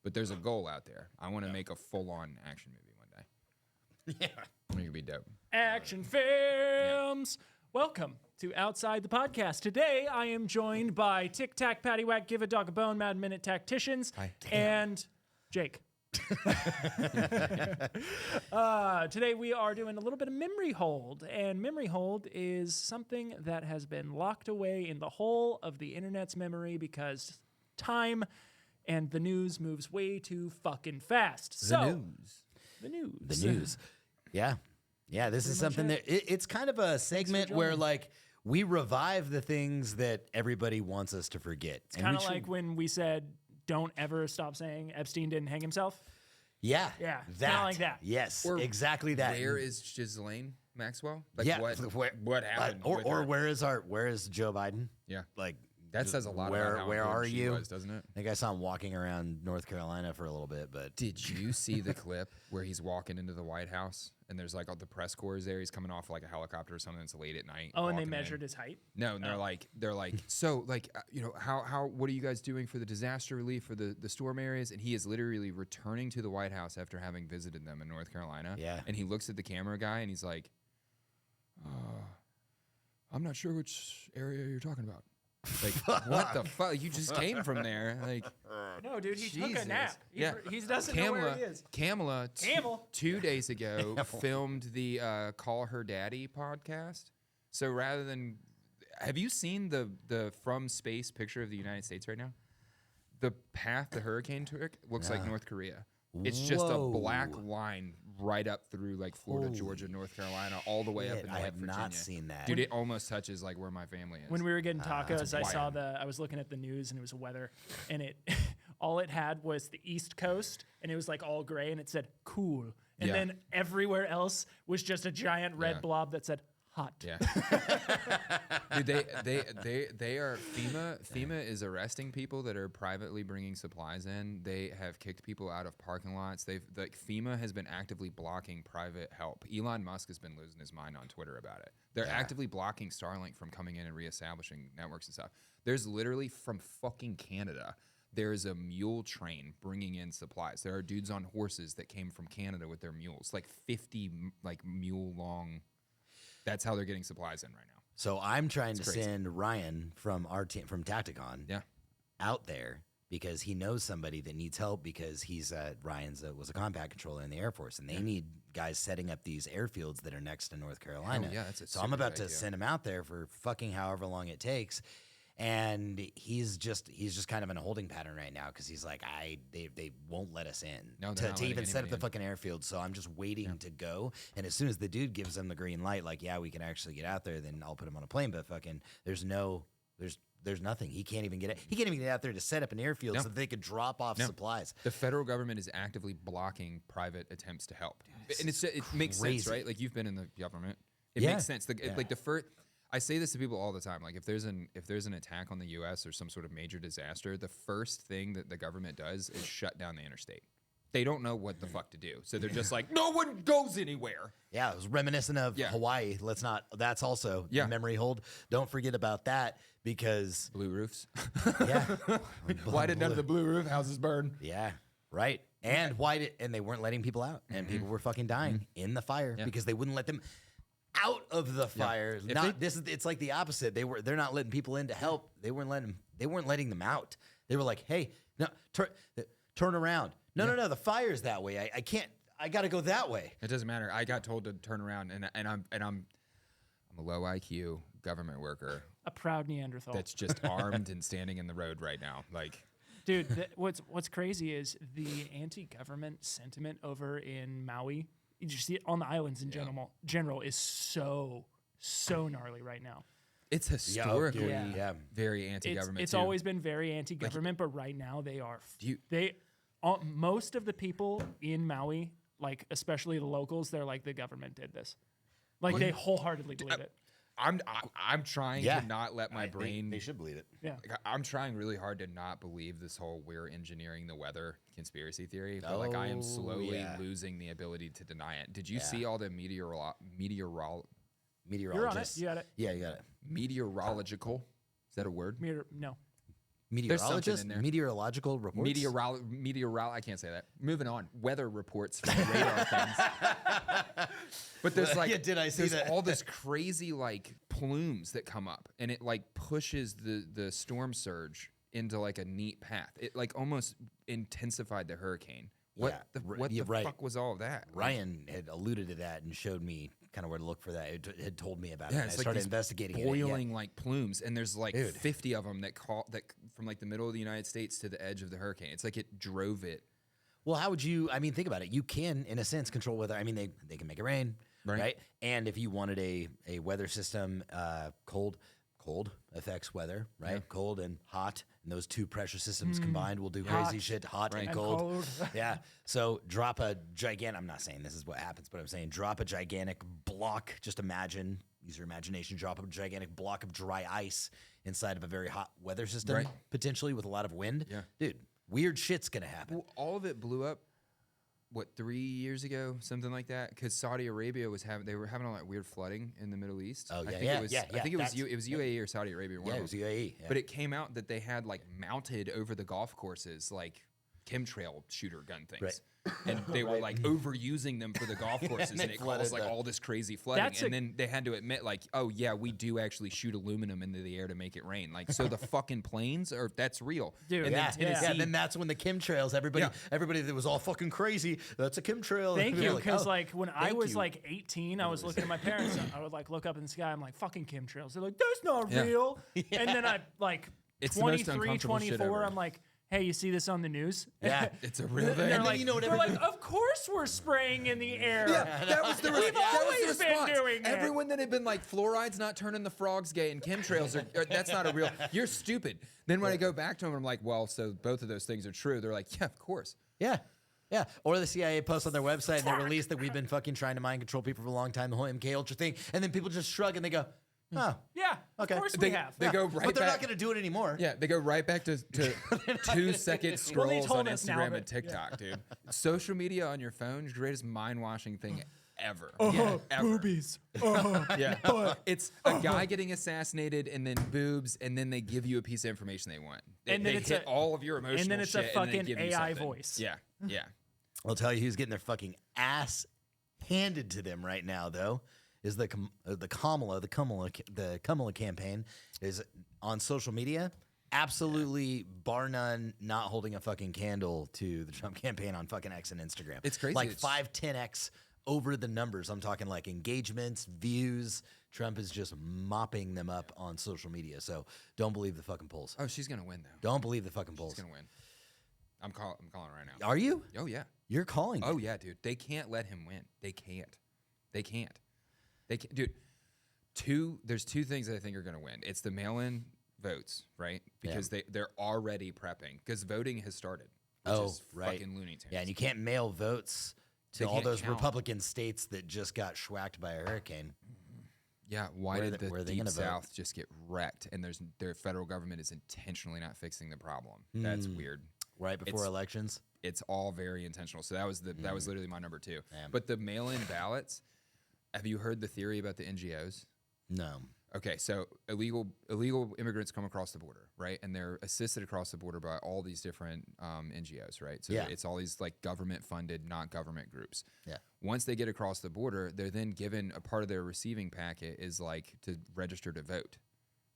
But there's a goal out there. I want to make a full-on action movie one day. Yeah. I think it'd be dope. Action films. Welcome to Outside the Podcast. Today, I am joined by Tic Tac, Patty Whack, Give a Dog a Bone, Mad Minute Tacticians, and Jake. Today, we are doing a little bit of memory hold, and memory hold is something that has been locked away in the whole of the internet's memory because time and the news moves way too fucking fast. The news. Yeah. Yeah, this is something that it's kind of a segment where like we revive the things that everybody wants us to forget. It's kind of like when we said, don't ever stop saying Epstein didn't hang himself. Yeah. Yeah. That. Like that. Yes. Or exactly that. Where is Ghislaine Maxwell? Like yeah. what happened? Or where is Joe Biden? Yeah. Like that says a lot where, about how where are important she you? was, doesn't it? I think I saw him walking around North Carolina for a little bit, but Did you see the clip where he's walking into the White House and there's like all the press corps there? He's coming off like a helicopter or something. It's late at night. Oh, and they walking measured in. his height? No, and they're like, so like, how, what are you guys doing for the disaster relief for the storm areas? And he is literally returning to the White House after having visited them in North Carolina. Yeah. And he looks at the camera guy and he's like, I'm not sure which area you're talking about. Like, what the fuck? You just came from there. Like, No, dude, he took Jesus. a nap. He doesn't know where he is. Kamala, Camel. 2 days ago, filmed the Call Her Daddy podcast. So rather than, have you seen the from space picture of the United States right now? The path the hurricane took looks like North Korea. It's just a black line right up through like Florida, Georgia, North Carolina, all the way up into I like have Virginia. not seen that. Dude, it almost touches like where my family is. When we were getting tacos, I saw wild. I was looking at the news and it was weather, and it all it had was the East Coast, and it was like all gray, and it said cool, and Yeah. then everywhere else was just a giant red Yeah. blob that said hot. Yeah. Dude, they are FEMA is arresting people that are privately bringing supplies in. They have kicked people out of parking lots. FEMA has been actively blocking private help. Elon Musk has been losing his mind on Twitter about it. They're actively blocking Starlink from coming in and reestablishing networks and stuff. There's literally from fucking Canada. There's a mule train bringing in supplies. There are dudes on horses that came from Canada with their mules, like 50 like mule long. That's how they're getting supplies in right now. So I'm trying to crazy. send Ryan from our team from Tacticon out there because he knows somebody that needs help because he's Ryan's was a combat controller in the Air Force, and they need guys setting up these airfields that are next to North Carolina. Oh, yeah, that's a so I'm super about good to idea. send him out there for fucking however long it takes. And he's just kind of in a holding pattern right now because he's like, they won't let us in No, they're not to letting even set up the anybody fucking airfield. So I'm just waiting to go. And as soon as the dude gives them the green light, like, yeah, we can actually get out there, then I'll put him on a plane. But fucking, there's nothing. He can't even get it. He can't even get out there to set up an airfield so that they could drop off supplies. The federal government is actively blocking private attempts to help, and it makes sense, crazy. right? Like you've been in the government, it makes sense. Like the first, I say this to people all the time. Like if there's an attack on the U.S. or some sort of major disaster, the first thing that the government does is shut down the interstate. They don't know what the fuck to do, so they're just like, no one goes anywhere. Yeah, it was reminiscent of Hawaii. That's also memory hold. Don't forget about that because Blue roofs. yeah, Why did none of the blue roof houses burn? yeah, right. And and they weren't letting people out, and people were fucking dying in the fire because they wouldn't let them out of the fire. It's like the opposite. They're not letting people in to help. They weren't letting them out. They were like, hey, no, turn around. No, the fire's that way. I can't. I got to go that way. It doesn't matter. I got told to turn around, and I'm a low IQ government worker A proud Neanderthal. that's just armed and standing in the road right now. Like, Dude, what's crazy is the anti-government sentiment over in Maui. You just see it on the islands in general is so gnarly right now. it's historically Yeah. very anti-government. It's too. always been very anti-government, but right now they are. Do you- Most of the people in Maui, like especially the locals, they're like the government did this. Like they wholeheartedly believe it. I'm trying to not let my brain. They should believe it. Yeah. Like, I'm trying really hard to not believe this whole we're engineering the weather conspiracy theory, but like I am slowly losing the ability to deny it. Did you see all the Meteorologists. You're on it. You got it. Yeah, you got it. meteorological? Is that a word? No. Meteorologist, in there. meteorological reports. I can't say that. Moving on. Weather reports from the radar things. But there's like, did I see there's that? all this crazy like plumes that come up, and it like pushes the storm surge into like a neat path. It like almost intensified the hurricane. What the fuck was all of that? Ryan had alluded to that and showed me kind of where to look for that. It had told me about it. Yeah, And it's I like started these investigating boiling like plumes, and there's like Dude. 50 of them that from like the middle of the United States to the edge of the hurricane. It's like it drove it. Well, how would you? I mean, think about it. You can, in a sense, control weather. I mean, they can make it rain, right? And if you wanted a weather system, cold affects weather, right? Yeah. Cold and hot, and those two pressure systems combined will do crazy shit. Hot and cold. Yeah. So drop a gigantic. I'm not saying this is what happens, but I'm saying drop a gigantic block. Just imagine. Use your imagination. Drop a gigantic block of dry ice inside of a very hot weather system, potentially with a lot of wind. Yeah. Dude, weird shit's gonna happen. Well, all of it blew up. What, 3 years ago, something like that? Because Saudi Arabia they were having all that weird flooding in the Middle East. Oh, I think it was UAE or Saudi Arabia. Yeah, it was UAE. Yeah. But it came out that they had like mounted over the golf courses like chemtrail shooter gun things. And they were like overusing them for the golf courses, and it caused like all this crazy flooding. And then they had to admit, like, oh yeah, we do actually shoot aluminum into the air to make it rain. Like, so the fucking planes that's real. Dude, and then Tennessee, yeah, then that's when the chemtrails, everybody that was all fucking crazy, that's a chemtrail. Thank you, because like when I was like 18, I was looking at my parents. I would like look up in the sky. I'm like, fucking chemtrails. They're like, that's not real. And then I like it's 23, 24. I'm like, hey, you see this on the news? Yeah, it's a real thing. They're like, of course we're spraying in the air. Yeah, that was the We've always been doing it. Everyone that had been like, fluoride's not turning the frogs gay and chemtrails are that's not a real, you're stupid. Then when I go back to them, I'm like, well, so both of those things are true. They're like, yeah, of course. Yeah. Yeah, or the CIA posts on their website and they release that we've been fucking trying to mind control people for a long time, the whole MK Ultra thing, and then people just shrug and they go, oh. Yeah, okay. Of course we have. They go right but they're back, not going to do it anymore. Yeah, they go right back to 2-second scrolls on Instagram and TikTok, dude. Social media on your phone is the greatest mind-washing thing ever. Ever. Boobies. Yeah. It's a guy getting assassinated and then boobs, and then they give you a piece of information they want. And then they it's hit all of your emotional and then it's shit, a fucking and then they give AI you something. voice. Yeah, yeah. I'll tell you who's getting their fucking ass handed to them right now, though, is the Kamala campaign is on social media. Absolutely, bar none, not holding a fucking candle to the Trump campaign on fucking X and Instagram. It's crazy. Like 5-10x over the numbers. I'm talking like engagements, views. Trump is just mopping them up on social media. So don't believe the fucking polls. Oh, she's gonna win though. Don't believe the fucking polls. She's gonna win. I'm calling right now. Are you? Oh yeah. You're calling. Oh yeah, dude. They can't let him win. They can't. Dude. There's two things that I think are gonna win. It's the mail-in votes, right? Because they're already prepping. Because voting has started. Which is fucking Looney Tunes. Yeah, and you can't mail votes to all can't those count. Republican states that just got schwacked by a hurricane. Yeah, why Where did they- the where are they Deep gonna vote? South just get wrecked? And their federal government is intentionally not fixing the problem. That's weird. Right before elections. It's all very intentional. So that was literally my number 2. Damn. But the mail-in ballots. Have you heard the theory about the NGOs? No. Okay, so illegal immigrants come across the border, right? And they're assisted across the border by all these different NGOs, right? So it's all these like government-funded, not government groups. Yeah. Once they get across the border, they're then given a part of their receiving packet is like to register to vote.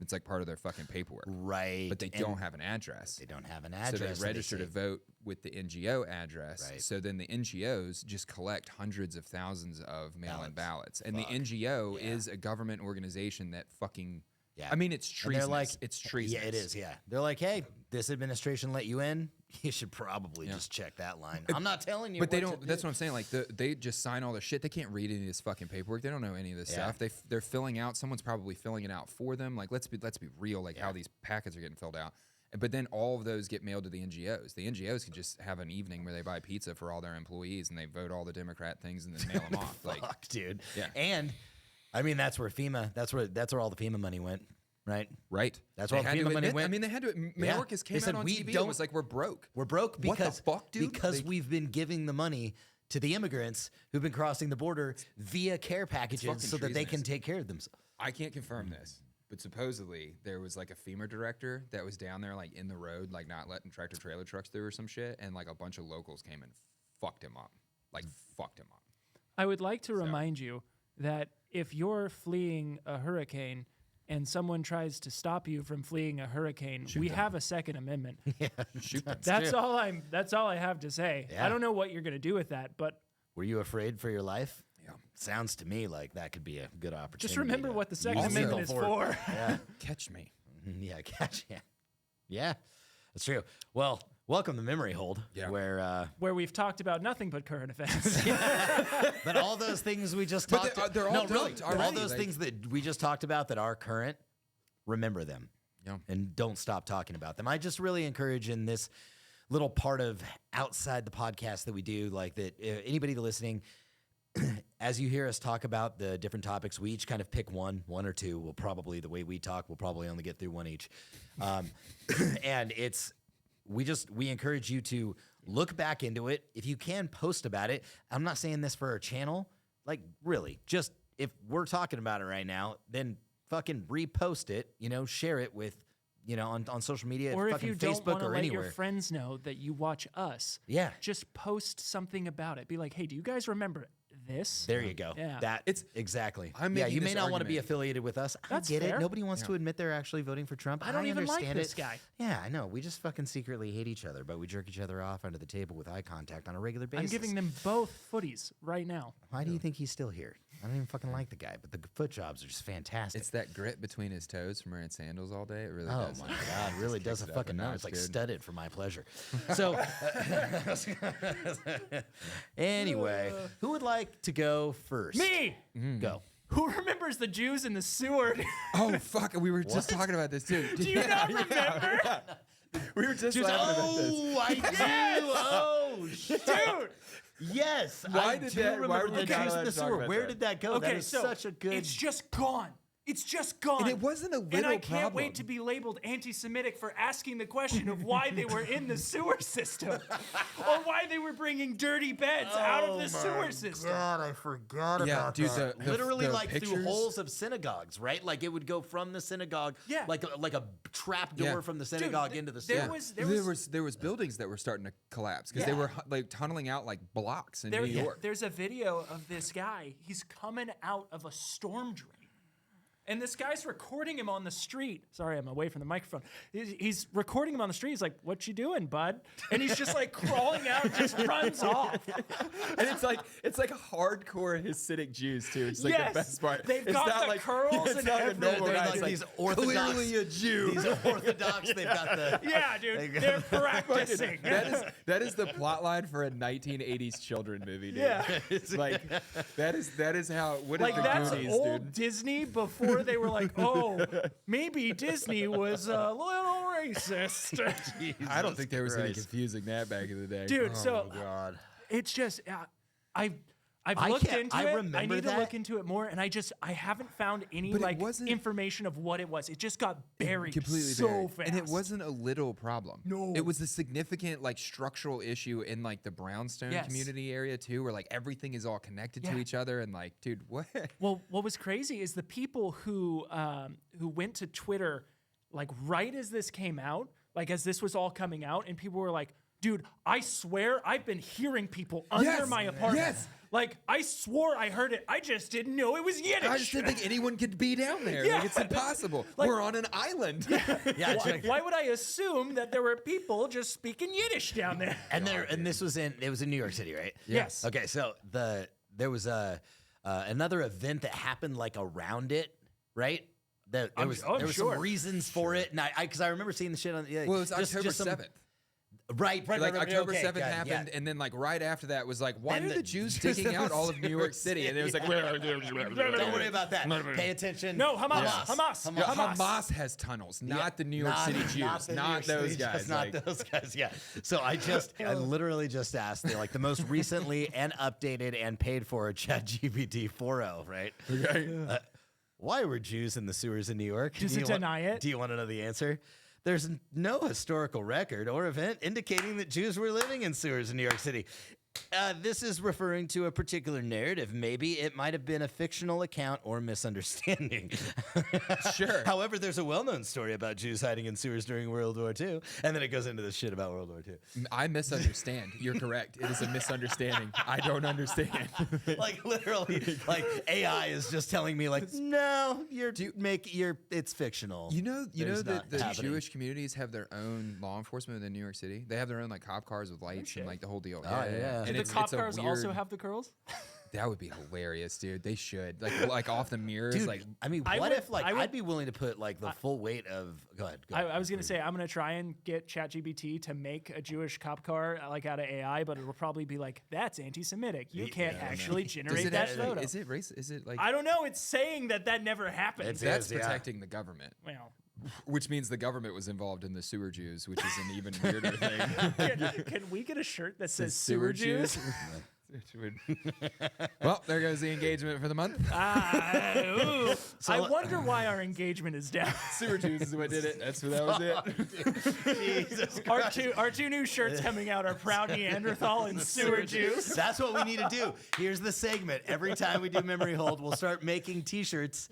It's like part of their fucking paperwork. Right. But they don't have an address. They don't have an address. So they register to vote with the NGO address. Right. So then the NGOs just collect hundreds of thousands of mail-in ballots. And the NGO is a government organization that fucking... Yeah. I mean, it's treasonous. Like, it's treasonous. Yeah, it is, yeah. They're like, hey, this administration let you in. You should probably just check that line. I'm not telling you But they what don't... to That's do. what I'm saying. Like, they just sign all their shit. They can't read any of this fucking paperwork. They don't know any of this stuff. They're filling out... Someone's probably filling it out for them. Like, let's be real, like how these packets are getting filled out. But then all of those get mailed to the NGOs. The NGOs could just have an evening where they buy pizza for all their employees and they vote all the Democrat things and then mail them off. Like, Fuck, dude. Yeah. And, I mean, that's where FEMA... That's where all the FEMA money went. Right. That's where all the FEMA money went. I mean, they had to. Mayorkas came out on TV. It was like, we're broke. We're broke because what the fuck, dude? Because we've been giving the money to the immigrants who've been crossing the border via care packages so that they can take care of themselves. I can't confirm this, But supposedly there was like a FEMA director that was down there like in the road, like not letting tractor trailer trucks through or some shit, and like a bunch of locals came and fucked him up. Like fucked him up. I would like to remind you that if you're fleeing a hurricane and someone tries to stop you from fleeing a hurricane, we have a Second Amendment. Shoot them. That's all I have to say. Yeah. I don't know what you're going to do with that, but Were you afraid for your life? Yeah. Sounds to me like that could be a good opportunity. just remember to what the Second use Amendment legal is force. for. Yeah. Catch me. Yeah, catch. Yeah, that's true. Well, welcome to Memory Hold, where Where we've talked about nothing but current events. but all those things we just But talked they're all really, dumped all already, those like- things that we just talked about that are current, remember them. Yeah. And don't stop talking about them. I just really encourage in this little part of outside the podcast that we do, like that anybody listening, as you hear us talk about the different topics, we each kind of pick one or two. We'll probably, the way we talk, we'll probably only get through one each. And we encourage you to look back into it. If you can, post about it. I'm not saying this for our channel. Like, really, just if we're talking about it right now, then fucking repost it, share it with, on social media, Or if fucking you don't Facebook want to or let anywhere. your friends know that you watch us, Yeah. just post something about it. Be like, hey, do you guys remember this? There you go. Yeah. It's exactly. I'm yeah, making you may this not want to be argument. affiliated with us. That's I get fair. it. Nobody wants to admit they're actually voting for Trump. I don't even like understand this it. guy. Yeah, I know. We just fucking secretly hate each other, but we jerk each other off under the table with eye contact on a regular basis. I'm giving them both footies right now. Why do you think he's still here? I don't even fucking like the guy, but the foot jobs are just fantastic. It's that grit between his toes from wearing sandals all day. It really Oh does. my God, really does a it up fucking a nut. notch, It's like dude. studded for my pleasure. So, anyway, who would like to go first? Me! Go. Who remembers the Jews in the sewer? Oh fuck! We were just talking about this too. Do you not remember? We were just laughing about this. Oh, I do. Oh, shit. Dude! Yes. Why I did do that- why remember were the we not Jews allowed in the to talk sewer. about Where that? did that go? That Okay, is so such a good. it's just gone. It's just gone. And it wasn't a little And I can't problem. wait to be labeled anti-Semitic for asking the question of why they were in the sewer system, or why they were bringing dirty beds out of the sewer system. God, I forgot Yeah, about dude, that. the Literally, the like through pictures- holes of synagogues, right? Like it would go from the synagogue, Yeah. like a trap door Yeah. from the synagogue th- into the there sewer. was- There was buildings that were starting to collapse because they Yeah. were like tunneling out like blocks in New York. There's a video of this guy. He's coming out of a storm drain. And this guy's recording him on the street. Sorry, I'm away from the microphone. He's recording him on the street. He's like, "What you doing, bud?" And he's just like crawling out, and just runs off. And it's like hardcore Hasidic Jews too. It's like Yes, the best part. they've It's got not the like, curls it's and not a everything. normal They're guy. like It's these Orthodox- clearly a Jew. These are Orthodox. They've got the. Yeah, dude, they're practicing. That is the plot line for a 1980s children movie, dude. Yeah. Like that is how what is Like the that's Goonies, old dude? Disney before they were like, oh, maybe Disney was a little racist. I don't think there was any Christ. confusing that back in the day. Dude, so God. it's just I've I looked can't- into I it. I remember need that. to look into it more, and I haven't found any But it like wasn't- information of what it was. It just got buried completely so buried. fast, And it wasn't a little problem. No. It was a significant like structural issue in like the brownstone Yes. community area too, where like everything is all connected to Yeah. each other and like, dude, what? Well, what was crazy is the people who went to Twitter like right as this came out, like as this was all coming out, and people were like, "Dude, I swear I've been hearing people under Yes, my apartment. yes. Like I swore I heard it. I just didn't know it was Yiddish." I just didn't think anyone could be down there. Yeah. Like it's impossible. Like- We're on an island. Yeah, Why, why would I assume that there were people just speaking Yiddish down there? And this was in New York City, right? Yes. Okay, so there was another event that happened like around it, right? There I'm was sure. some reasons for it, and because I remember seeing the shit on. Yeah, Well, it was just October some- 7th. Right, Like right, October okay, 7th good, happened, yeah. and then like right after that was like, why Then are the the Jews Jews digging in out the all of New York sewer City? And it was like, Don't worry about that. Pay attention. No, Hamas. Yeah, Hamas has tunnels, not the New York City Jews, the New not York those City guys. Jews, not like- those guys. Yeah. So I literally just asked the most recently and updated and paid for ChatGPT 4.0, right? Okay. Why were Jews in the sewers in New York? Does Do it you deny it? Do you want to know the answer? There's no historical record or event indicating that Jews were living in sewers in New York City. This is referring to a particular narrative. Maybe it might have been a fictional account or misunderstanding. Sure. However, there's a well-known story about Jews hiding in sewers during World War II, and then it goes into this shit about World War II. I misunderstand. You're correct. It is a misunderstanding. I don't understand. Like literally, like AI is just telling me, like, no, it's fictional. You know There's that not the happening. Jewish communities have their own law enforcement within New York City. They have their own like cop cars with lights and like the whole deal. yeah. Do And the cop cars also have the curls? That would be hilarious, dude. They should like off the mirrors. Dude, like I mean, I what would- if like I would- I'd be willing to put like the full weight of. Go ahead. I was gonna say I'm gonna try and get ChatGPT to make a Jewish cop car like out of AI, but it'll probably be like that's anti-Semitic. You can't actually generate that photo. Is it race? Is it like I don't know. It's saying that never happened. It's- that's yeah. protecting the government, Well, which means the government was involved in the sewer Jews, which is an even weirder thing. can we get a shirt that says sewer Jews? Well, there goes the engagement for the month. Ooh. I wonder why our engagement is down. Sewer Jews is what did it. That was it. Jesus Our two new shirts coming out are Proud Neanderthal and Sewer Jews. That's what we need to do. Here's the segment. Every time we do memory hold, we'll start making T-shirts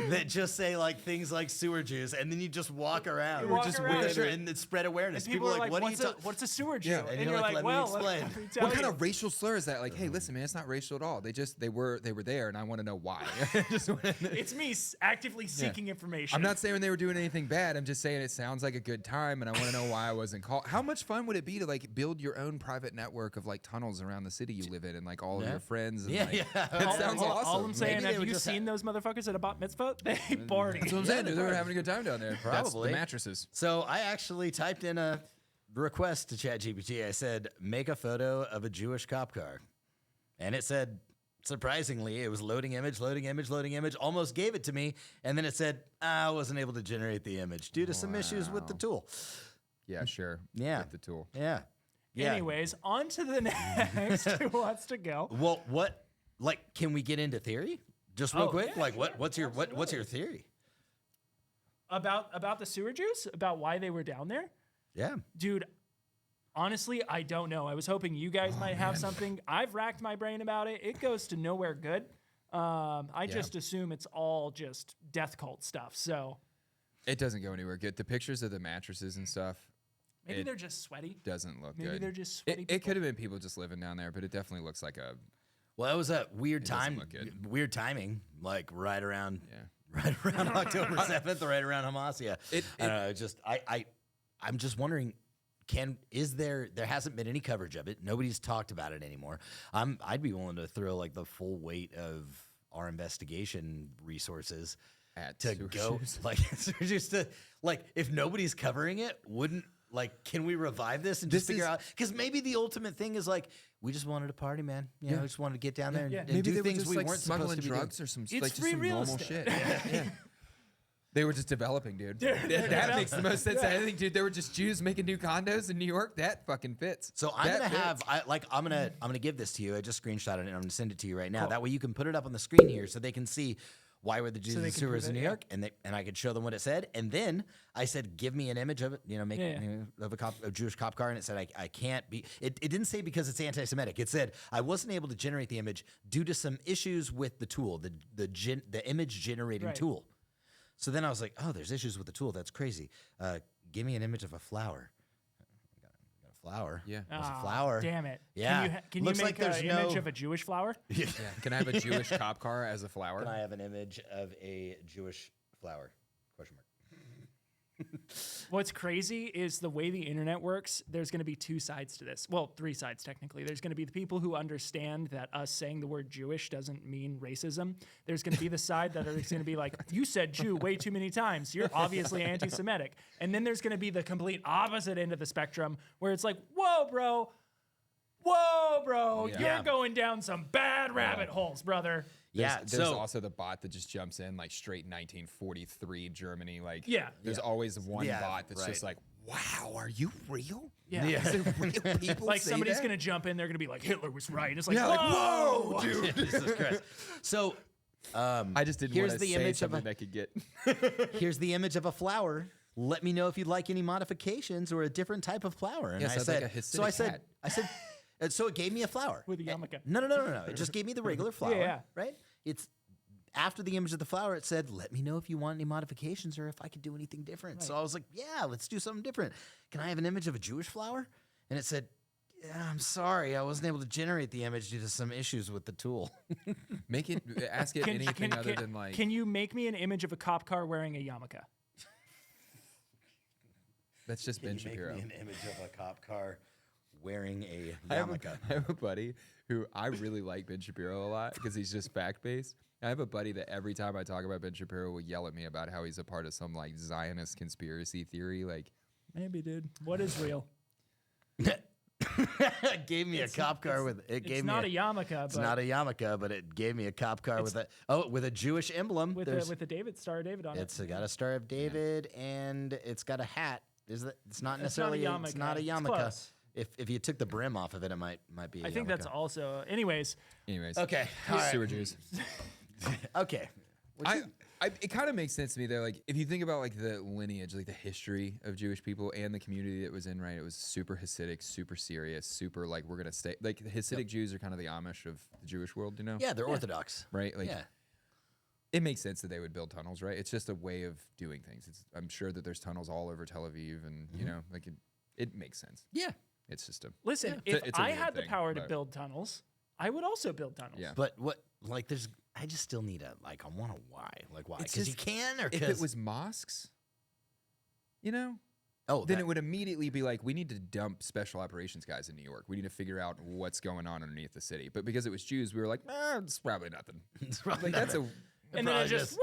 that just say like things like sewer Jews, and then you just walk around. You walk just around. with a shirt and it spread awareness. And people are like, "What are you talking?" what's a sewer Jew? Yeah. And you're like, "Let me well, explain." let me tell What kind you. of racial slur is that? Like, hey, listen, man, it's not racial at all. They were there, and I want to know why. It's me actively seeking information. I'm not saying they were doing anything bad. I'm just saying it sounds like a good time, and I want to know why I wasn't called. How much fun would it be to like build your own private network of like tunnels around the city you live in, and like all of your friends? And, Yeah, like, yeah. That sounds awesome. All I'm saying, Maybe they have would you just seen those motherfuckers at a bat mitzvah? They party. That's what I'm saying, dude. They were having a good time down there. That's Probably. the mattresses. So I actually typed in a request to ChatGPT. I said, "Make a photo of a Jewish cop car," and it said, surprisingly, it was loading image, almost gave it to me, and then it said, I wasn't able to generate the image due to some issues with the tool. Yeah, sure. Yeah. With the tool. Yeah. Yeah. Anyways, on to the next. Who wants to go? Well, what? Like, can we get into theory just real Oh, quick? yeah, Like, what's your theory? About the sewer Jews? About why they were down there? Yeah. Dude, honestly, I don't know. I was hoping you guys might have something. I've racked my brain about it. It goes to nowhere good. I just assume it's all just death cult stuff. So It doesn't go anywhere good. The pictures of the mattresses and stuff maybe they're just sweaty. doesn't look Maybe good. they're just sweaty. It could have been people just living down there, but it definitely looks like a. Well, it was a weird doesn't time, look good. weird timing, like right around Yeah. October 7th, right around Hamas. Yeah. I don't know. Just I'm just wondering, there hasn't been any coverage of it. Nobody's talked about it anymore. I'd be willing to throw like the full weight of our investigation resources At to sewer go shoes. like just to like if nobody's covering it, wouldn't like can we revive this and just figure out because maybe the ultimate thing is like we just wanted to party, man. You know, we just wanted to get down there and, Yeah. and Maybe do they were things just we like weren't supposed smuggling to be doing. drugs or some It's like just free some real normal estate. shit. Yeah. They were just developing, dude. That developing. makes the most sense. I think, dude, they were just Jews making new condos in New York. That fucking fits. So I'm That gonna fits. I'm gonna give this to you. I just screenshotted it and I'm gonna send it to you right now. That way you can put it up on the screen here so they can see why were the Jews they and can sewers prove in it, New yeah. York, and I could show them what it said. And then I said, give me an image of it, you know, of a Jewish cop car, and it said I can't be. It didn't say because it's anti-Semitic. It said I wasn't able to generate the image due to some issues with the tool, the image generating Right. tool. So then I was like, oh, there's issues with the tool. That's crazy. Give me an image of a flower. Got a flower. Yeah. There's a flower. Damn it. Yeah. Can Looks you like make there's an image no- of a Jewish flower? Yeah. Can I have a Jewish cop car as a flower? Can I have an image of a Jewish flower? Question mark. What's crazy is the way the internet works. There's going to be two sides to this. Well, three sides technically. There's going to be the people who understand that us saying the word Jewish doesn't mean racism. There's going to be the side that is going to be like, you said Jew way too many times. You're obviously anti-Semitic. And then there's going to be the complete opposite end of the spectrum where it's like, whoa, bro, Yeah. you're going down some bad rabbit holes, brother. Yeah. There's So also the bot that just jumps in like straight 1943 Germany. Like, Yeah. there's always one Yeah, bot that's just right. like, wow, are you real? Yeah. Yeah. Is there real people Like say somebody's that? going to jump in, they're going to be like, Hitler was right. It's like, Yeah, whoa, like, whoa, dude. Jesus Christ. So I just didn't here's want to the say image of something a- that could get. here's the image of a flower. Let me know if you'd like any modifications or a different type of flower. And Yes, I I'd said, like a so I Hasidic said, hat. So it gave me a flower. With a yarmulke. No. It just gave me the regular flower. Yeah. Right? It's after the image of the flower, it said, let me know if you want any modifications or if I could do anything different. Right. So I was like, yeah, let's do something different. Can I have an image of a Jewish flower? And it said, yeah, I'm sorry, I wasn't able to generate the image due to some issues with the tool. Ask it anything other than like. Can you make me an image of a cop car wearing a yarmulke? That's just Ben Shapiro. Make me an image of a cop car wearing a yarmulke. I have a buddy who I really like Ben Shapiro a lot because he's just fact-based. I have a buddy that every time I talk about Ben Shapiro will yell at me about how he's a part of some like Zionist conspiracy theory. Like, maybe, dude. What is real? It gave me a cop car with it. Gave it's me not a yarmulke. It's not a yarmulke, but it gave me a cop car with a Jewish emblem with the David Star of David on it. It's got a Star of David and it's got a hat. It's not necessarily it's not a yarmulke. If you took the brim off of it, it might be. I think that's also. Anyways. Okay. Sewer Jews. Okay. It kind of makes sense to me though. Like if you think about like the lineage, like the history of Jewish people and the community it was in, right? It was super Hasidic, super serious, super like we're gonna stay. Like the Hasidic Jews are kind of the Amish of the Jewish world, you know? Yeah, they're Orthodox, right? Like, it makes sense that they would build tunnels, right? It's just a way of doing things. I'm sure that there's tunnels all over Tel Aviv, and you know, like it makes sense. Yeah, it's just a listen. If I had the power to build tunnels, I would also build tunnels. Yeah, but I just still need I want a why. Like why? Because you can, or if it was mosques, you know. Oh, then it would immediately be like, we need to dump special operations guys in New York. We need to figure out what's going on underneath the city. But because it was Jews, we were like, it's probably nothing. It's probably like that's a. And then it just.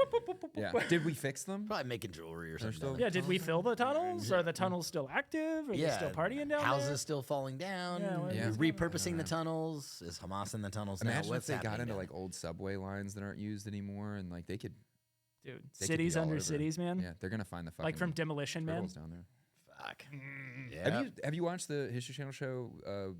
Yeah. Did we fix them? Probably making jewelry or something. Yeah. Did we fill the tunnels? Are the tunnels still active? Are they still partying down Houses there? Still falling down. Repurposing the tunnels. Is Hamas in the tunnels now? Imagine if they got into like old subway lines that aren't used anymore, and like they could. Dude, cities under cities, man. Yeah, they're gonna find the fucking like from Demolition Man down there. Fuck. Yeah. Have you watched the History Channel show?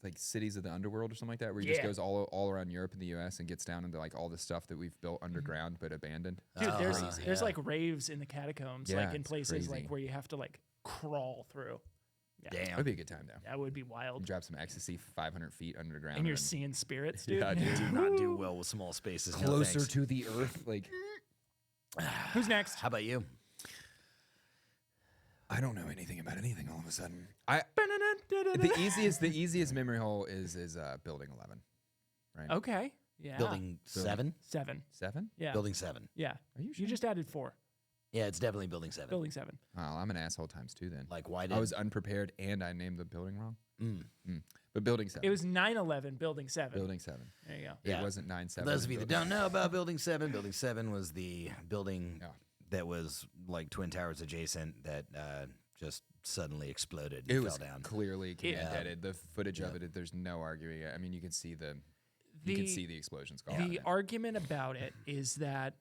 Like Cities of the Underworld or something like that, where he just goes all around Europe and the U.S. and gets down into like all the stuff that we've built underground but abandoned. Dude, there's like raves in the catacombs, like in places like where you have to like crawl through. Yeah. Damn, that'd be a good time though. That would be wild. You drop some ecstasy 500 feet underground, and you're seeing spirits, dude. Yeah, dude. Do not do well with small spaces. Closer to the earth, like. Who's next? How about you? I don't know anything about anything all of a sudden. The easiest memory hole is building 11. Right. Okay. Yeah. Building 7? 7. 7? Yeah. Building 7. Yeah. Are you sure? You just added 4. Yeah, it's definitely building 7. Building 7. Oh, I'm an asshole times 2 then. Like why did I was unprepared and I named the building wrong? But building 7. It was 9/11 building 7. Building 7. There you go. Yeah. It wasn't 9/7. For those of you that don't know about building 7, building 7 was the building that was like Twin Towers adjacent that just suddenly exploded and fell down. Clearly command-headed. The footage of it, there's no arguing it. I mean, you can see the explosions going. The argument about it is that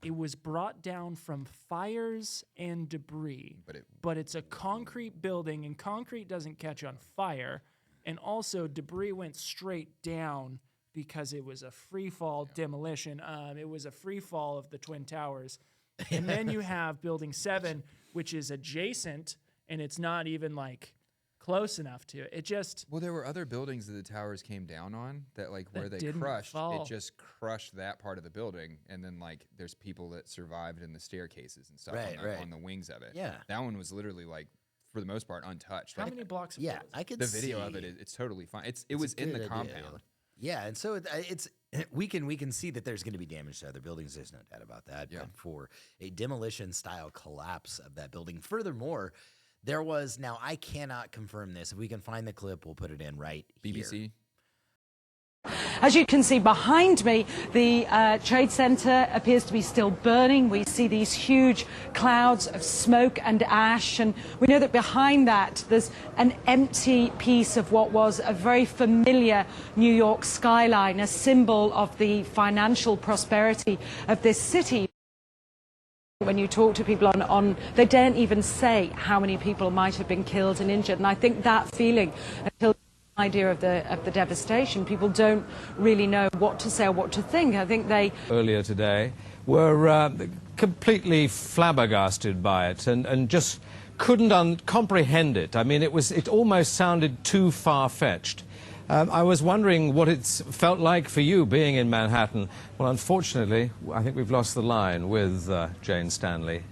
it was brought down from fires and debris, but it's a concrete building, and concrete doesn't catch on fire, and also debris went straight down because it was a free fall demolition. It was a free fall of the Twin Towers. And then you have Building 7, which is adjacent, and it's not even like close enough to it. It just there were other buildings that the towers came down on that like where they crushed. Fall. It just crushed that part of the building, and then like there's people that survived in the staircases and stuff on the wings of it. Yeah, that one was literally like for the most part untouched. How many blocks? Of I could. The video of it, it's totally fine. It was in the compound. Yeah, and so we can see that there's going to be damage to other buildings. There's no doubt about that. Yeah. But for a demolition style collapse of that building, furthermore, there was I cannot confirm this. If we can find the clip, we'll put it in right BBC. here. As you can see behind me, the Trade Center appears to be still burning. We see these huge clouds of smoke and ash, and we know that behind that there's an empty piece of what was a very familiar New York skyline, a symbol of the financial prosperity of this city. When you talk to people they don't even say how many people might have been killed and injured, and I think that feeling until idea of the devastation, people don't really know what to say or what to think. I think they earlier today were completely flabbergasted by it and just couldn't comprehend it. I mean, it almost sounded too far-fetched. I was wondering what it's felt like for you being in Manhattan. Well, unfortunately, I think we've lost the line with Jane Stanley.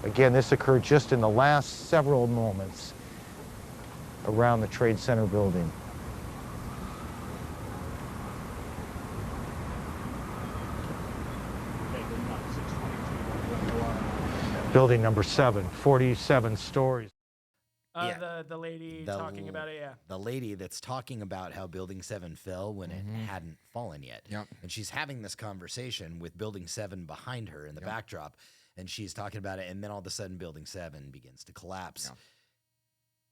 Again, this occurred just in the last several moments around the Trade Center building. Building number 7, 47 stories. The lady talking about it, yeah. The lady that's talking about how Building 7 fell when it hadn't fallen yet. Yep. And she's having this conversation with Building 7 behind her in the backdrop. And she's talking about it, and then all of a sudden Building 7 begins to collapse.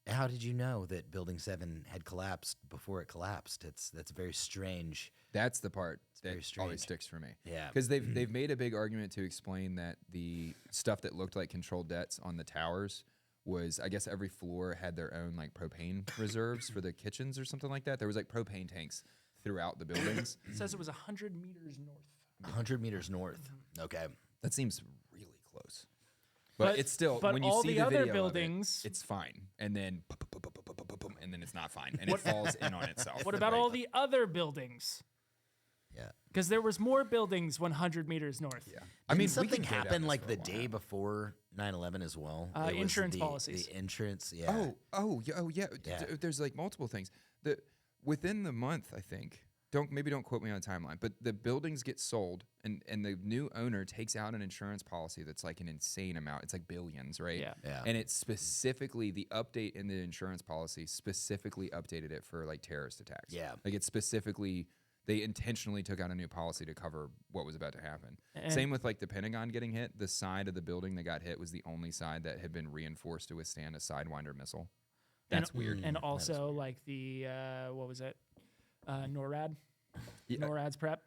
Yeah. How did you know that Building 7 had collapsed before it collapsed? That's very strange. That's the part that very strange. always sticks for me. Yeah. Because they've made a big argument to explain that the stuff that looked like controlled debts on the towers was, I guess every floor had their own like propane reserves for the kitchens or something like that. There was like propane tanks throughout the buildings. It says it was 100 meters north. 100 meters north. Okay. That seems really close. But it's still, but when you all see the the other video buildings, of it, it's fine. And then, and then it's not fine. And it falls in on itself. What about all the other buildings? Yeah. Because there was more buildings 100 meters north. Yeah. I mean, we something could go down happened this like for the a while. day before 9/11 as well. It was Insurance policies. The insurance, yeah. Oh, yeah. There's like multiple things. Within the month, I think. Maybe don't quote me on a timeline, but the buildings get sold, and the new owner takes out an insurance policy that's like an insane amount. It's like billions, right? Yeah. And it's specifically the update in the insurance policy specifically updated it for like terrorist attacks. Yeah. Like it's specifically. They intentionally took out a new policy to cover what was about to happen. And Same with like the Pentagon getting hit. The side of the building that got hit was the only side that had been reinforced to withstand a Sidewinder missile. That's weird. And also like the what was it? NORAD. Yeah. NORAD's prep.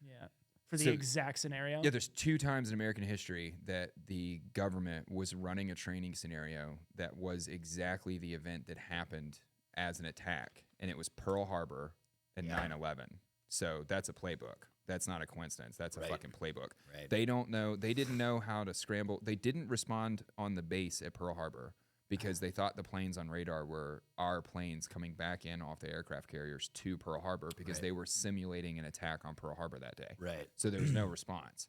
Yeah. For the So- exact scenario. Yeah, there's 2 times in American history that the government was running a training scenario that was exactly the event that happened as an attack, and it was Pearl Harbor and 9/11. So that's a playbook. That's not a coincidence. That's a fucking playbook. Right. They don't know. They didn't know how to scramble. They didn't respond on the base at Pearl Harbor because they thought the planes on radar were our planes coming back in off the aircraft carriers to Pearl Harbor because they were simulating an attack on Pearl Harbor that day. Right. So there was no response.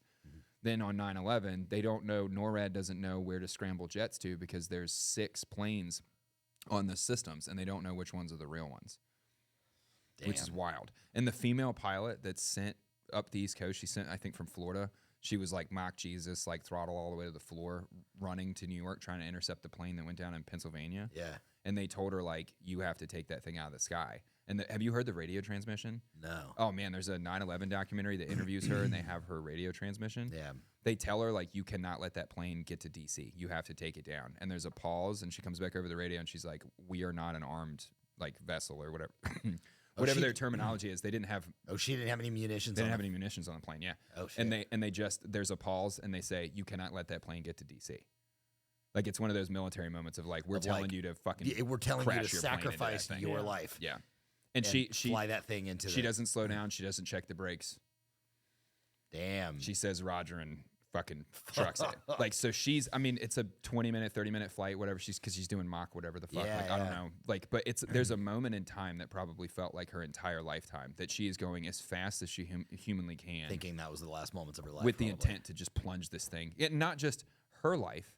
Then on 9/11, they don't know, NORAD doesn't know where to scramble jets to because there's 6 planes on the systems, and they don't know which ones are the real ones, which is wild. And the female pilot that's sent up the East Coast, she sent, I think, from Florida. She was like mock Jesus, like throttle all the way to the floor, running to New York, trying to intercept the plane that went down in Pennsylvania. Yeah. And they told her, like, you have to take that thing out of the sky. And have you heard the radio transmission? No. Oh, man, there's a 9/11 documentary that interviews her, and they have her radio transmission. Yeah. They tell her, like, you cannot let that plane get to D.C. You have to take it down. And there's a pause, and she comes back over the radio, and she's like, we are not an armed, like, vessel or whatever. Whatever their terminology is. They didn't have... Oh, she didn't have any munitions They on didn't have it? any munitions on the plane, yeah. Oh, shit. And they just... There's a pause, and they say, you cannot let that plane get to D.C. Like, it's one of those military moments of, like, we're telling you to fucking Yeah, we're telling you crash to your plane into that sacrifice thing. your Yeah. life. Yeah. And she fly that thing into She the... doesn't slow down. She doesn't check the brakes. Damn. She says Roger and fucking trucks it. Like, so she's, I mean, it's a 20-minute, 30-minute flight, whatever. Because she's doing Mach, whatever the fuck. Yeah, like, I don't yeah. know. Like, but there's a moment in time that probably felt like her entire lifetime that she is going as fast as she humanly can. Thinking that was the last moments of her life. With the probably. intent to just plunge this thing. Not just her life,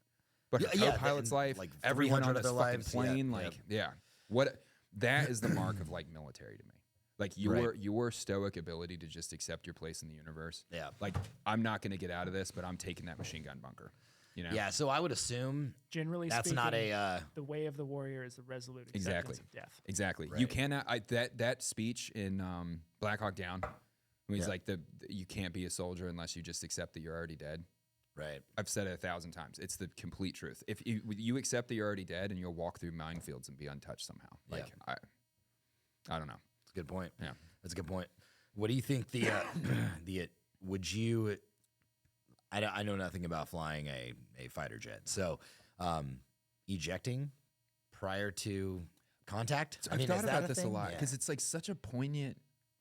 but her Yeah, co-pilot's life, like everyone 300 on this other fucking lives. plane. Yeah, Like, yeah. That is the mark of, like, military to me. Like, your stoic ability to just accept your place in the universe. Yeah. Like, I'm not going to get out of this, but I'm taking that machine gun bunker. You know? Yeah, so I would assume Generally that's speaking, not a... the way of the warrior is the resolute acceptance Exactly. of death. Exactly. Right. You cannot. That speech in Black Hawk Down, when he's like, you can't be a soldier unless you just accept that you're already dead. Right. I've said it 1,000 times. It's the complete truth. If you accept that you're already dead, and you'll walk through minefields and be untouched somehow. Like, I don't know. That's a good point. Yeah. That's a good point. What do you think would you, I know nothing about flying a fighter jet. So, ejecting prior to contact? I've thought about this a lot Yeah. because it's like such a poignant.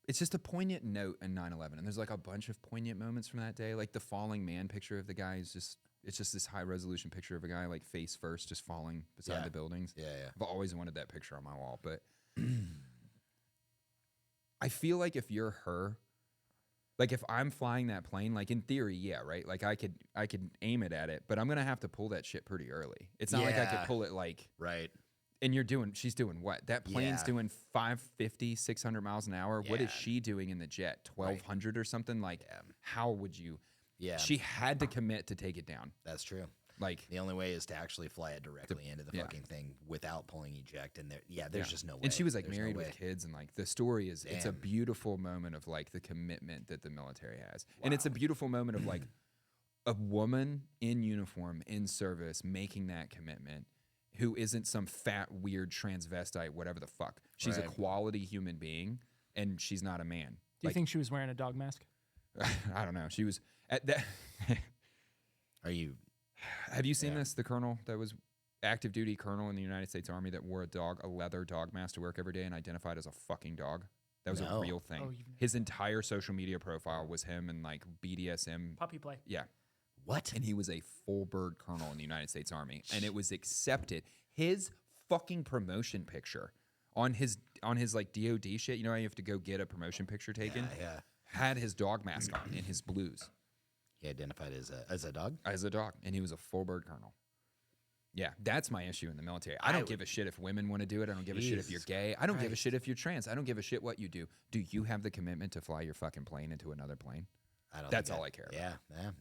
It's just a poignant note in 9/11, and there's like a bunch of poignant moments from that day, like the falling man picture of the guy is just. It's just this high resolution picture of a guy like face first, just falling beside the buildings. Yeah. I've always wanted that picture on my wall, but I feel like if you're her, like if I'm flying that plane, like in theory, yeah, right. Like I could aim it at it, but I'm gonna have to pull that shit pretty early. It's not like I could pull it like right. And she's doing what? That plane's doing 550, 600 miles an hour. What is she doing in the jet? 1,200 or something? Like, how would you? Yeah. She had to commit to take it down. That's true. Like the only way is to actually fly it directly into the fucking thing without pulling eject. And there's just no way. And she was like There's married no with way. kids, and like the story is, it's a beautiful moment of like the commitment that the military has, and it's a beautiful moment of like a woman in uniform in service making that commitment, who isn't some fat weird transvestite, whatever the fuck. She's a quality human being, and she's not a man. Do you think she was wearing a dog mask? I don't know. She was at that. Are you? Have you seen this? The colonel that was active duty colonel in the United States Army that wore a leather dog mask to work every day and identified as a fucking dog. That was a real thing. Oh, his entire social media profile was him and like BDSM. Puppy play. Yeah. What? And he was a full bird colonel in the United States Army, and it was accepted. His fucking promotion picture on his like DOD shit. You know how you have to go get a promotion picture taken? Yeah. Had his dog mask on in his blues. He identified as a dog? As a dog, and he was a full bird colonel. Yeah, that's my issue in the military. I don't give a shit if women want to do it. I don't give a shit if you're gay. I don't give a shit if you're trans. I don't give a shit what you do. Do you have the commitment to fly your fucking plane into another plane? That's all I care about.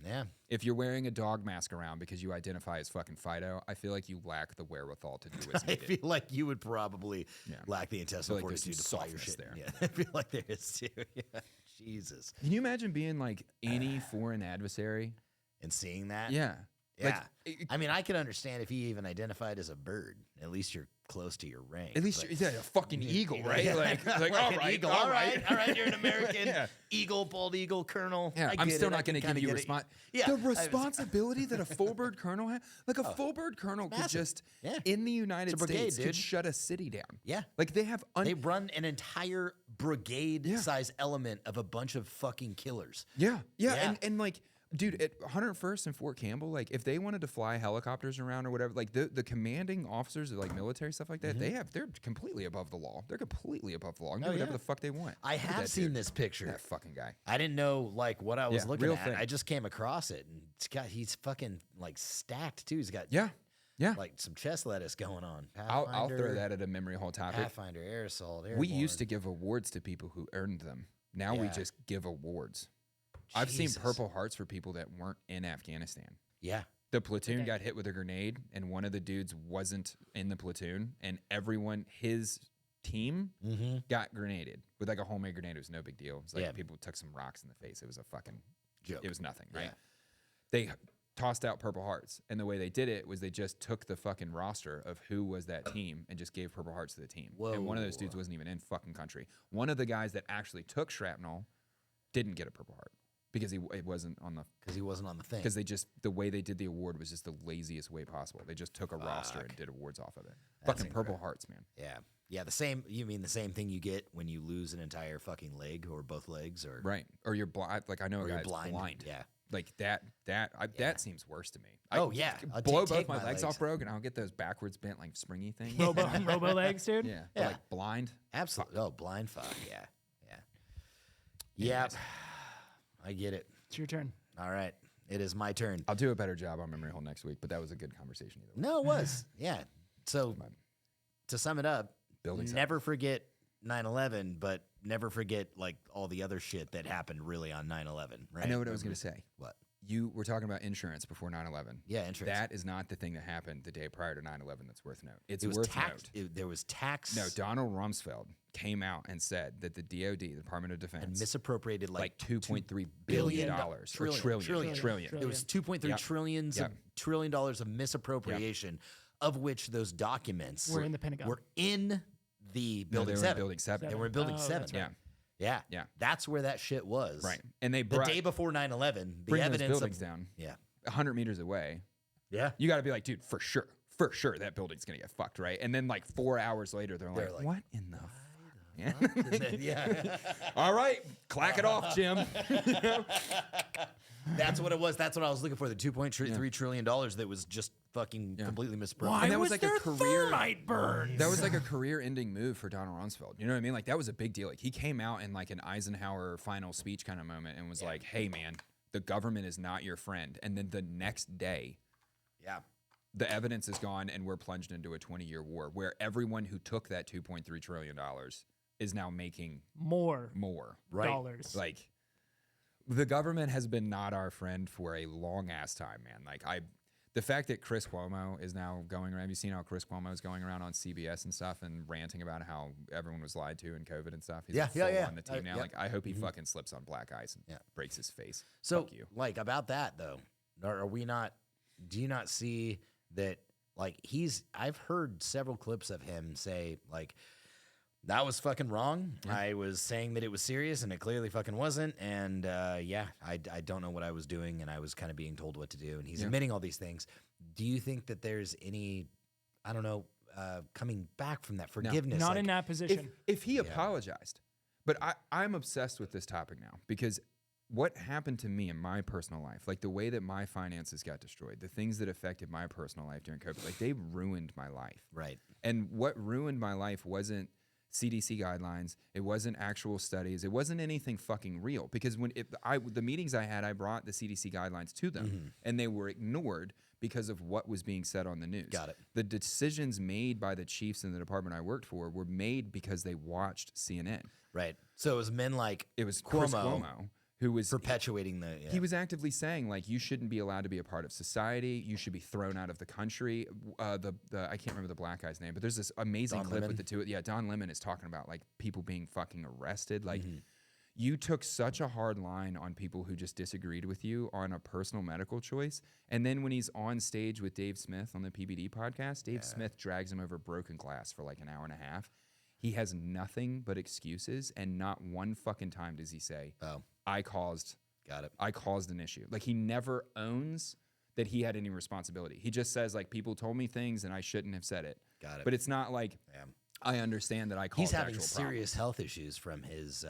Yeah. If you're wearing a dog mask around because you identify as fucking Fido, I feel like you lack the wherewithal to do what's I needed. feel like you would probably lack the intestinal like there's fortitude to some fly your softness shit. there. Yeah, I feel like there is too. Yeah. Jesus. Can you imagine being like any foreign adversary? And seeing that? Yeah. Yeah. Like, I mean, I can understand if he even identified as a bird. At least you're close to your rank. at least you're a fucking eagle, right? Yeah. Like Like all an right, eagle. all All right. right, you're an American eagle, bald eagle, colonel. Yeah, I I'm get still it. not I going to can give you kinda get it. response. Yeah, The responsibility that a full bird colonel had, like a full bird colonel could massive. just Yeah. in the United brigade, States dude. could shut a city down. Yeah. like they have. They run an entire brigade-size element of a bunch of fucking killers. Yeah. Yeah. And like, dude, at 101st and Fort Campbell, like if they wanted to fly helicopters around or whatever, like the commanding officers of like military stuff like that, they're completely above the law. They're completely above the law. And do whatever the fuck they want. I Look at have that seen dude. this picture. That fucking guy. I didn't know like what I was Yeah, looking real at. thing. I just came across it, and he's fucking like stacked too. He's got Yeah. like some chest lettuce going on. I'll throw that at a memory hole topic. Pathfinder, air assault, We used to give awards to people who earned them. Now we Yeah. just give awards. I've seen Jesus. Purple Hearts for people that weren't in Afghanistan. Yeah. The platoon got hit with a grenade, and one of the dudes wasn't in the platoon, and everyone, his team, got grenaded with like a homemade grenade. It was no big deal. It was like people took some rocks in the face. It was a fucking Joke. It was nothing, right? Yeah. They tossed out Purple Hearts, and the way they did it was they just took the fucking roster of who was that team and just gave Purple Hearts to the team. And one of those dudes wasn't even in fucking country. One of the guys that actually took shrapnel didn't get a Purple Heart because it wasn't on the Because he wasn't on the thing. because the way they did the award was just the laziest way possible. They just took a roster and did awards off of it. Fucking Purple Hearts, man. Yeah. Yeah, the same. You mean the same thing you get when you lose an entire fucking leg or both legs, or Right. Or you're blind. Like I know a you're guy that's blind. Yeah. Like that seems worse to me. Oh, yeah. I'll blow take both my my legs legs. off, bro, and I'll get those backwards bent like springy things. Robo legs, dude. Yeah. But, like blind. Absolutely. Oh, blind fuck. Yeah. Yeah. Yep. I get it. It's your turn. All right. It is my turn. I'll do a better job on memory hole next week, but that was a good conversation either way. No, it was. Yeah. So to sum it up, never forget 9/11, but never forget like all the other shit that happened really on 9/11. Right? I know what I was going to say. What? You were talking about insurance before 9/11. Yeah, insurance. That is not the thing that happened the day prior to 9/11 that's worth note. It's It was worth tax. note. There was tax. No, Donald Rumsfeld came out and said that the DOD, the Department of Defense, and misappropriated like $2.3 billion or trillion. It was 2.3 trillion dollars of misappropriation, of which those documents Were in the Pentagon. Were in the No, building they were in 7. building 7. They were in building Oh, 7. that's right. Yeah. Yeah. That's where that shit was. Right. And they The brought day before 9/11, the bring those evidence buildings of down Yeah. 100 meters away. Yeah. You got to be like, dude, for sure that building's gonna get fucked, right? And then like 4 hours later, they're like, what in the? Yeah. Yeah. All right, clack it off, Jim. That's what it was. That's what I was looking for. The $2.3 trillion that was just fucking completely misspelled. Why And that was was like a there career- thermite burns? That was like a career-ending move for Donald Rumsfeld. You know what I mean? Like that was a big deal. Like he came out in like an Eisenhower final speech kind of moment and was like, "Hey, man, the government is not your friend." And then the next day, Yeah. the evidence is gone, and we're plunged into a 20-year war where everyone who took that $2.3 trillion is now making more Right. dollars. like. The government has been not our friend for a long ass time, man. Like the fact that Chris Cuomo is now going around. Have you seen how Chris Cuomo is going around on CBS and stuff and ranting about how everyone was lied to in COVID and stuff? He's Yeah, full yeah. on the team now. Yeah. Like I hope he fucking slips on black ice and breaks his face. So, Fuck you. like, about that, though, are we not, do you not see that, like, I've heard several clips of him say, like, that was fucking wrong. I was saying that it was serious, and it clearly fucking wasn't. And I don't know what I was doing, and I was kind of being told what to do. And he's admitting all these things. Do you think that there's any, I don't know, coming back from that forgiveness? Not like, in that position. If he apologized, but I'm obsessed with this topic now because what happened to me in my personal life, like the way that my finances got destroyed, the things that affected my personal life during COVID, like they ruined my life. Right. And what ruined my life wasn't CDC guidelines. It wasn't actual studies. It wasn't anything fucking real. Because the meetings I had, I brought the CDC guidelines to them, and they were ignored because of what was being said on the news. Got it. The decisions made by the chiefs in the department I worked for were made because they watched CNN. Right. So it was men like It was Chris Cuomo who was perpetuating the. Yeah. He was actively saying like you shouldn't be allowed to be a part of society. You should be thrown out of the country. I can't remember the black guy's name, but there's this amazing Don clip Lemon? with the two. Yeah, Don Lemon is talking about like people being fucking arrested. Like you took such a hard line on people who just disagreed with you on a personal medical choice, and then when he's on stage with Dave Smith on the PBD podcast, Dave Smith drags him over broken glass for like an hour and a half. He has nothing but excuses, and not one fucking time does he say, Oh. I caused an issue. Like he never owns that he had any responsibility. He just says like people told me things and I shouldn't have said it. Got it. But it's not like I understand that I caused He's having actual serious health issues from his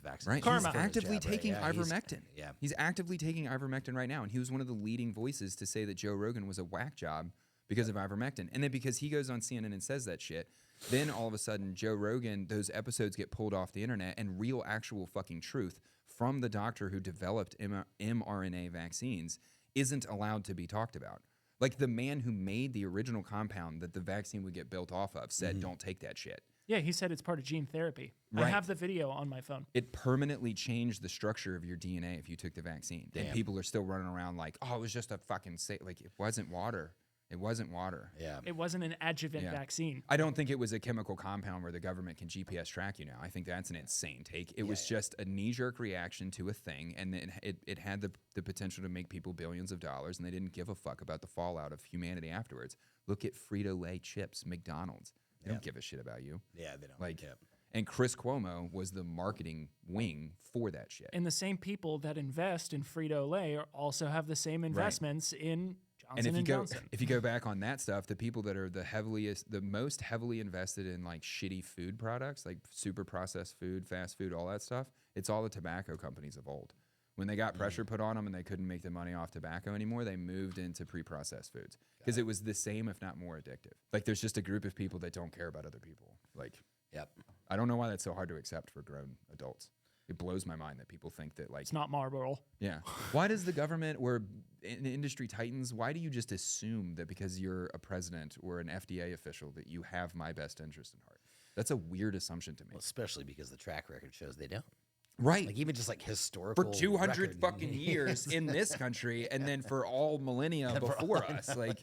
vaccine. Right. Karma. He's actively taking ivermectin. Yeah. He's actively taking ivermectin right now. And he was one of the leading voices to say that Joe Rogan was a whack job because of ivermectin. And then because he goes on CNN and says that shit, then all of a sudden Joe Rogan, those episodes get pulled off the internet and real actual fucking truth from the doctor who developed mRNA vaccines isn't allowed to be talked about. Like the man who made the original compound that the vaccine would get built off of said, don't take that shit. Yeah, he said it's part of gene therapy. I Right. have the video on my phone. It permanently changed the structure of your DNA if you took the vaccine. And people are still running around like, oh, it was just a fucking like it wasn't water. It wasn't water. Yeah. It wasn't an adjuvant vaccine. I don't think it was a chemical compound where the government can GPS track you now. I think that's an insane take. It was just a knee-jerk reaction to a thing, and then it had the potential to make people billions of dollars, and they didn't give a fuck about the fallout of humanity afterwards. Look at Frito-Lay chips, McDonald's. They don't give a shit about you. Yeah, they don't. Like, and Chris Cuomo was the marketing wing for that shit. And the same people that invest in Frito-Lay also have the same investments in Johnson & Johnson. If you go back on that stuff, the people that are the most heavily invested in like shitty food products, like super processed food, fast food, all that stuff, it's all the tobacco companies of old. When they got pressure put on them and they couldn't make the money off tobacco anymore, they moved into pre-processed foods because it was the same, if not more addictive. Like there's just a group of people that don't care about other people. Like, I don't know why that's so hard to accept for grown adults. It blows my mind that people think that like It's not Marlboro. yeah. Why does the government or industry titans, why do you just assume that because you're a president or an FDA official that you have my best interest in heart? That's a weird assumption to me. Well, especially because the track record shows they don't. Right. Like even just like historical For 200 record. fucking years in this country and then for all millennia before us. Like,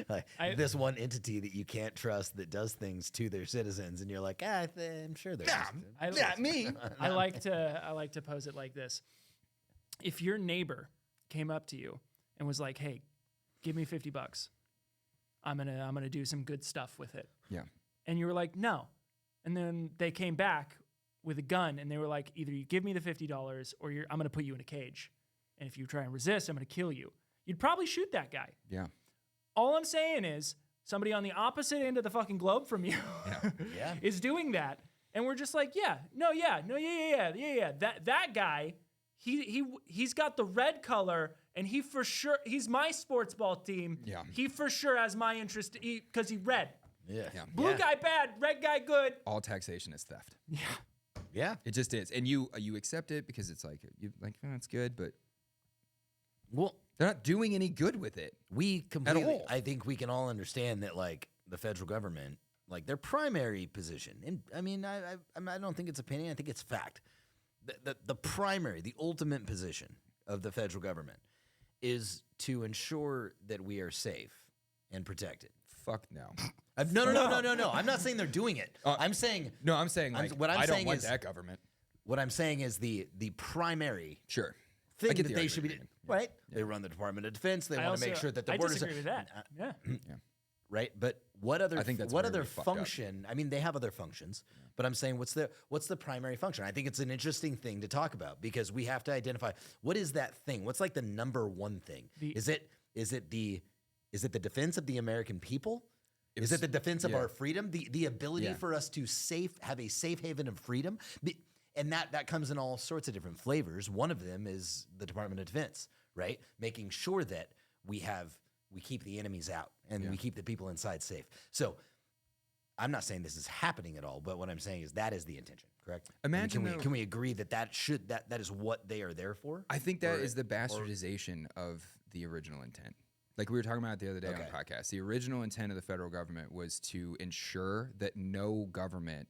Like this one entity that you can't trust that does things to their citizens, and you're like, I'm sure they're not me. I like to pose it like this: if your neighbor came up to you and was like, "Hey, give me $50, I'm gonna do some good stuff with it," Yeah. and you were like, "No, And then they came back with a gun and they were like, either you give me the $50 or I'm going to put you in a cage. And if you try and resist, I'm going to kill you. You'd probably shoot that guy. Yeah. All I'm saying is somebody on the opposite end of the fucking globe from you is doing that. And we're just like, That guy, he's got the red color and he for sure, he's my sports ball team. Yeah. He for sure has my interest because he red. Yeah. Blue guy bad, red guy good. All taxation is theft. Yeah. Yeah. It just is. And you accept it because it's like, it's good, but Well, they're not doing any good with it. we completely, all. I think we can all understand that, like, the federal government, like, their primary position, and I mean, I don't think it's opinion, I think it's fact. The primary, the ultimate position of the federal government is to ensure that we are safe and protected. Fuck no. No. I'm not saying they're doing it. I'm saying I'm saying like, what I'm I saying don't want is that government. What I'm saying is the primary Sure. thing I get that the they should be doing. argument. Right? They run the Department of Defense. They want to make sure that the I borders disagree with that. Yeah. right. But what other I think that's what really other fucked up. function? I mean, they have other functions, but I'm saying what's the primary function? I think it's an interesting thing to talk about because we have to identify what is that thing. What's like the number one thing? Is it the defense of the American people? Is it the defense of our freedom? The ability for us to have a safe haven of freedom? And that comes in all sorts of different flavors. One of them is the Department of Defense, right? Making sure that we keep the enemies out and we keep the people inside safe. So I'm not saying this is happening at all, but what I'm saying is that is the intention, correct? Imagine can we agree that is what they are there for? I think that is the bastardization of the original intent. Like we were talking about the other day on the podcast, the original intent of the federal government was to ensure that no government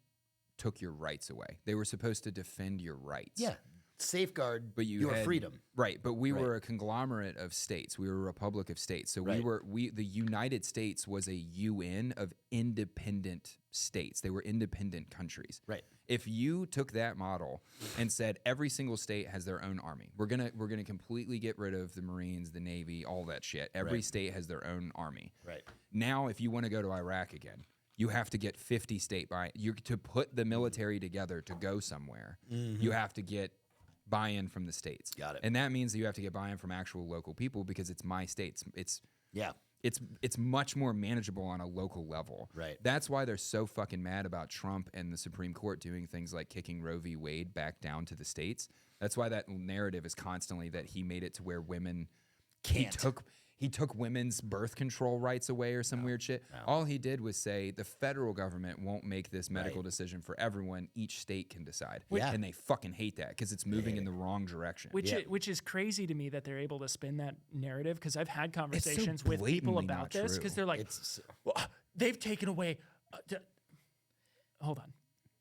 took your rights away. They were supposed to defend your rights. Yeah. Safeguard your had freedom. Right. But we were a conglomerate of states. We were a republic of states. So the United States was a UN of independent states. They were independent countries. Right. If you took that model and said every single state has their own army, we're gonna completely get rid of the Marines, the Navy, all that shit. Every state has their own army. Right. Now, if you want to go to Iraq again, you have to get 50 state to put the military together to go somewhere. You have to get buy-in from the states. Got it. And that means that you have to get buy-in from actual local people because it's my state. It's much more manageable on a local level. Right. That's why they're so fucking mad about Trump and the Supreme Court doing things like kicking Roe v. Wade back down to the states. That's why that narrative is constantly that he made it to where women He took women's birth control rights away or some weird shit. No. All he did was say the federal government won't make this medical decision for everyone. Each state can decide. And they fucking hate that because it's moving in the wrong direction. Which is crazy to me that they're able to spin that narrative because I've had conversations with people about this because they're like, well, they've taken away. Hold on.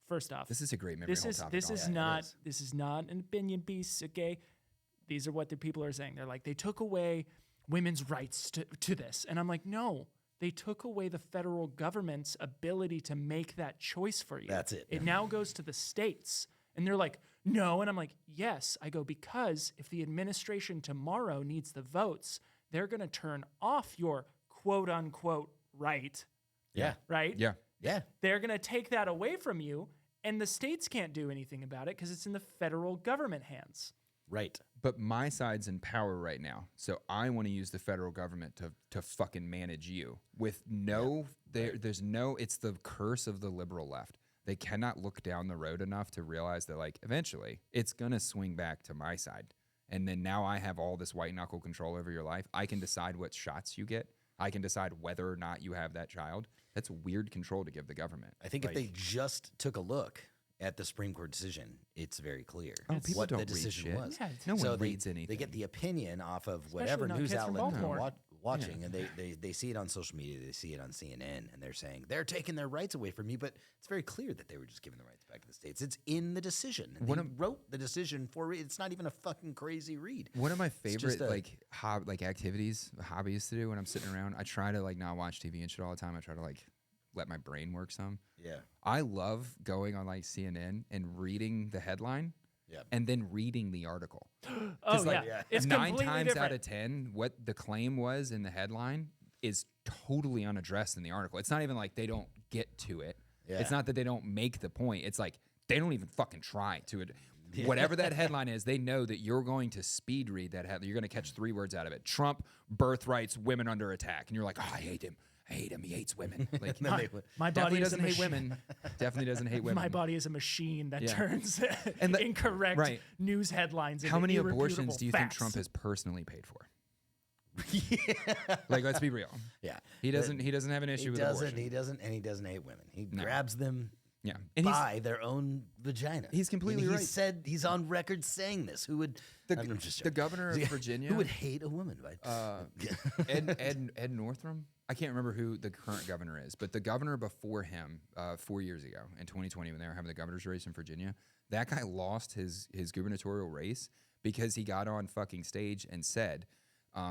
First off, this is a great memory. This is not an opinion piece. Okay, these are what the people are saying. They're like they took away women's rights to this. And I'm like, no, they took away the federal government's ability to make that choice for you. That's it. It now goes to the states. And they're like, no. And I'm like, yes. I go, because if the administration tomorrow needs the votes, they're going to turn off your quote unquote right. Yeah. Right? Yeah. Yeah. They're going to take that away from you. And the states can't do anything about it because it's in the federal government hands. Right. But my side's in power right now. So I want to use the federal government to fucking manage you with there's no, it's the curse of the liberal left. They cannot look down the road enough to realize that like eventually it's going to swing back to my side. And then now I have all this white knuckle control over your life. I can decide what shots you get. I can decide whether or not you have that child. That's weird control to give the government. I think if they just took a look at the Supreme Court decision, it's very clear what the decision was. Yeah, no one reads anything. They get the opinion off of Especially whatever not news kids from outlet Baltimore. they're watching, and they see it on social media, they see it on CNN, and they're saying they're taking their rights away from you. But it's very clear that they were just giving the rights back to the states. It's in the decision. And they wrote the decision for it. It's not even a fucking crazy read. One of my favorite activities, hobbies to do when I'm sitting around, I try to like not watch TV and shit all the time. I try to like let my brain work some. Yeah. I love going on like CNN and reading the headline and then reading the article. It's 9 completely times different. out of 10, what the claim was in the headline is totally unaddressed in the article. It's not even like they don't get to it. Yeah. It's not that they don't make the point. It's like they don't even fucking try to it. Whatever that headline is, they know that you're going to speed read that headline. You're going to catch 3 words out of it. Trump birthrights women under attack. And you're like, oh, I hate him. I hate him. He hates women. Like, my definitely body doesn't hate women. Definitely doesn't hate women. My body is a machine that Yeah. turns And incorrect news headlines. How into many irrefutable abortions do you think facts. Trump has personally paid for? Yeah. Like, let's be real. Yeah. He doesn't have an issue with abortion. He doesn't hate women. He grabs them Yeah. And by their own vagina. He's completely right. He said he's on record saying this. Who would I'm just the governor of Virginia? Who would hate a woman? Right? Ed Northam. I can't remember who the current governor is, but the governor before him, 4 years ago in 2020, when they were having the governor's race in Virginia, that guy lost his gubernatorial race because he got on fucking stage and said,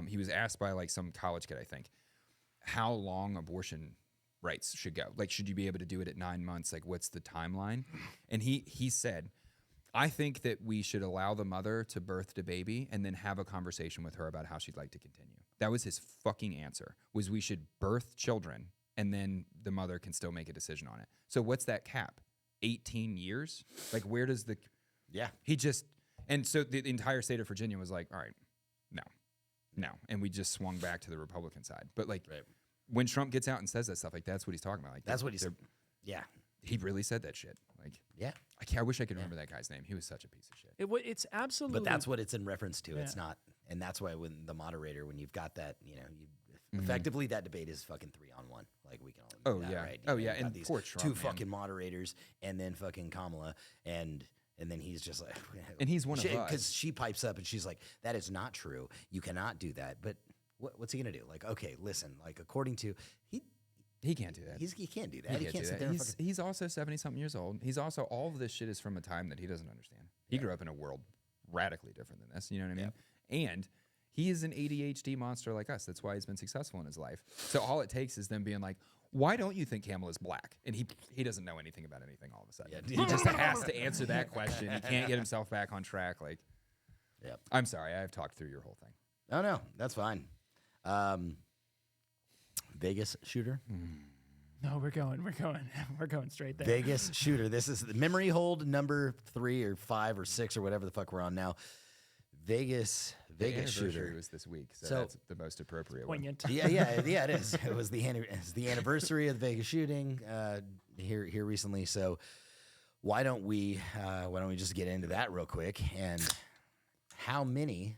he was asked by like some college kid, I think, how long abortion rights should go. Like, should you be able to do it at 9 months? Like, what's the timeline? And he said, I think that we should allow the mother to birth the baby and then have a conversation with her about how she'd like to continue. That was his fucking answer, was we should birth children and then the mother can still make a decision on it. So what's that cap? 18 years? Like, where does the... Yeah. He just... And so the entire state of Virginia was like, all right, no. And we just swung back to the Republican side. But like, when Trump gets out and says that stuff, like, that's what he's talking about. Like, That's what he said. Yeah. He really said that shit. Like, Yeah. I wish I could remember that guy's name. He was such a piece of shit. It's absolutely. But that's what it's in reference to. Yeah. It's not, and that's why when the moderator, when you've got that, you effectively that debate is fucking 3-on-1. Like, we can all admit that, right? You've got and these poor Trump, two man. fucking moderators, and then fucking Kamala, and then he's just like, And he's one of us. because she pipes up and she's like, that is not true. You cannot do that. But what's he gonna do? Like, okay, listen. Like, according to He can't do that. he can't do that. He can't do sit that. there. And fucking, He's also 70-something years old. He's also, all of this shit is from a time that he doesn't understand. He grew up in a world radically different than this. You know what I mean? And he is an ADHD monster like us. That's why he's been successful in his life. So all it takes is them being like, why don't you think Kamala's black? And he doesn't know anything about anything all of a sudden. He just has to answer that question. He can't get himself back on track. Like, I'm sorry. I've talked through your whole thing. Oh no, that's fine. Vegas shooter. No, we're going straight there. Vegas shooter. This is the memory hold number 3 or 5 or 6 or whatever the fuck we're on now. Vegas shooter was this week, so that's the most appropriate one. Poignant. Yeah, it is. It was the anniversary of the Vegas shooting here recently. So why don't we just get into that real quick? And how many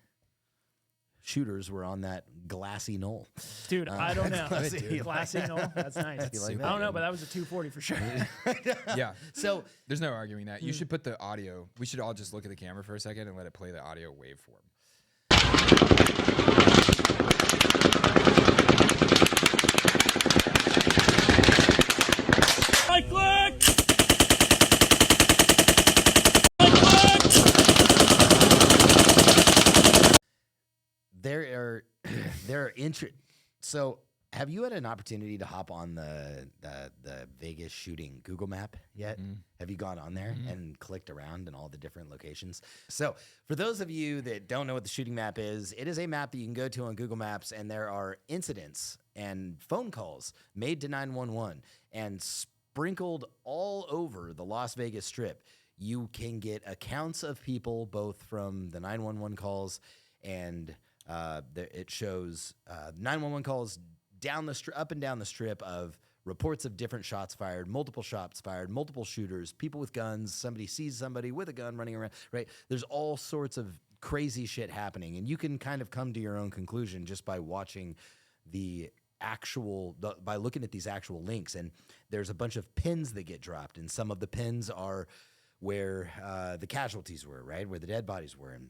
shooters were on that glassy knoll? Dude, I don't know. Glassy knoll. That's nice. You like I don't know, but that was a 240 for sure. Yeah. So There's no arguing that. You should put the audio. We should all just look at the camera for a second and let it play the audio waveform. there are So have you had an opportunity to hop on the Vegas shooting Google map yet? Have you gone on there and clicked around in all the different locations? So for those of you that don't know what the shooting map is, it is a map that you can go to on Google Maps, and there are incidents and phone calls made to 911 and sprinkled all over the Las Vegas Strip. You can get accounts of people, both from the 911 calls and it shows 911 calls down the up and down the strip of reports of different shots fired, multiple shots fired, multiple shooters, people with guns, somebody sees somebody with a gun running around, right? There's all sorts of crazy shit happening, and you can kind of come to your own conclusion just by watching by looking at these actual links. And there's a bunch of pins that get dropped, and some of the pins are where the casualties were, right? Where the dead bodies were. And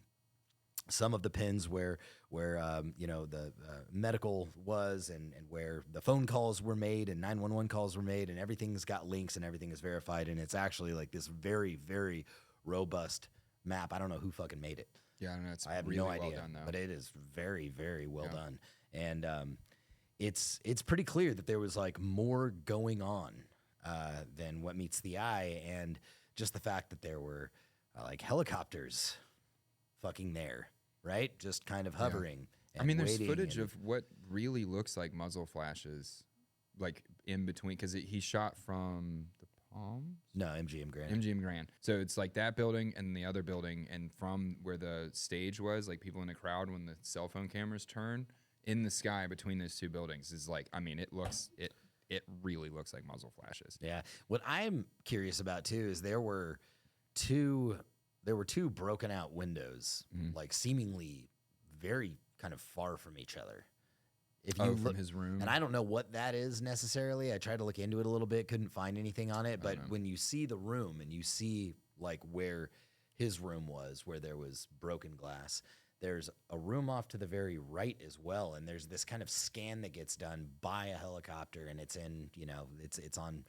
some of the pins where the medical was, and where the phone calls were made and 911 calls were made, and everything's got links and everything is verified, and it's actually like this very, very robust map. I don't know who fucking made it. Yeah, I don't know. It's I have really no well idea, done, though. but it is very, very well done. And it's pretty clear that there was like more going on than what meets the eye, and just the fact that there were like helicopters fucking there, right? Just kind of hovering. I mean, there's waiting footage and- of what really looks like muzzle flashes, like in between, because he shot from the Palms? No, MGM Grand. MGM Grand. So it's like that building and the other building, and from where the stage was, like people in the crowd when the cell phone cameras turn in the sky between those two buildings is like, I mean, it really looks like muzzle flashes. Yeah. What I'm curious about too is there were two broken out windows, like seemingly very kind of far from each other. If you from his room. And I don't know what that is necessarily. I tried to look into it a little bit, couldn't find anything on it. But when you see the room and you see like where his room was, where there was broken glass, there's a room off to the very right as well. And there's this kind of scan that gets done by a helicopter, and it's in, it's on,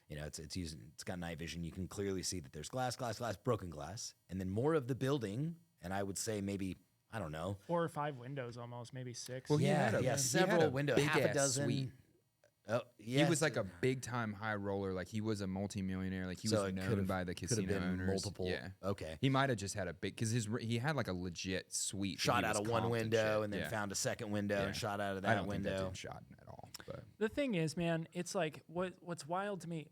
it's got night vision. You can clearly see that there's glass, broken glass, and then more of the building. And I would say maybe, I don't know, 4 or 5 windows, almost maybe 6. Well, several windows, half a dozen. Suite. Oh, He was like a big time high roller. Like he was a multimillionaire. Like he was known by the casino owners. Multiple. Yeah. Okay. He might have just had a big, because he had like a legit suite. Shot out of one window and then yeah. found a second window and shot out of that I don't window. think that didn't shot at all. But The thing is, man, it's like what's wild to me.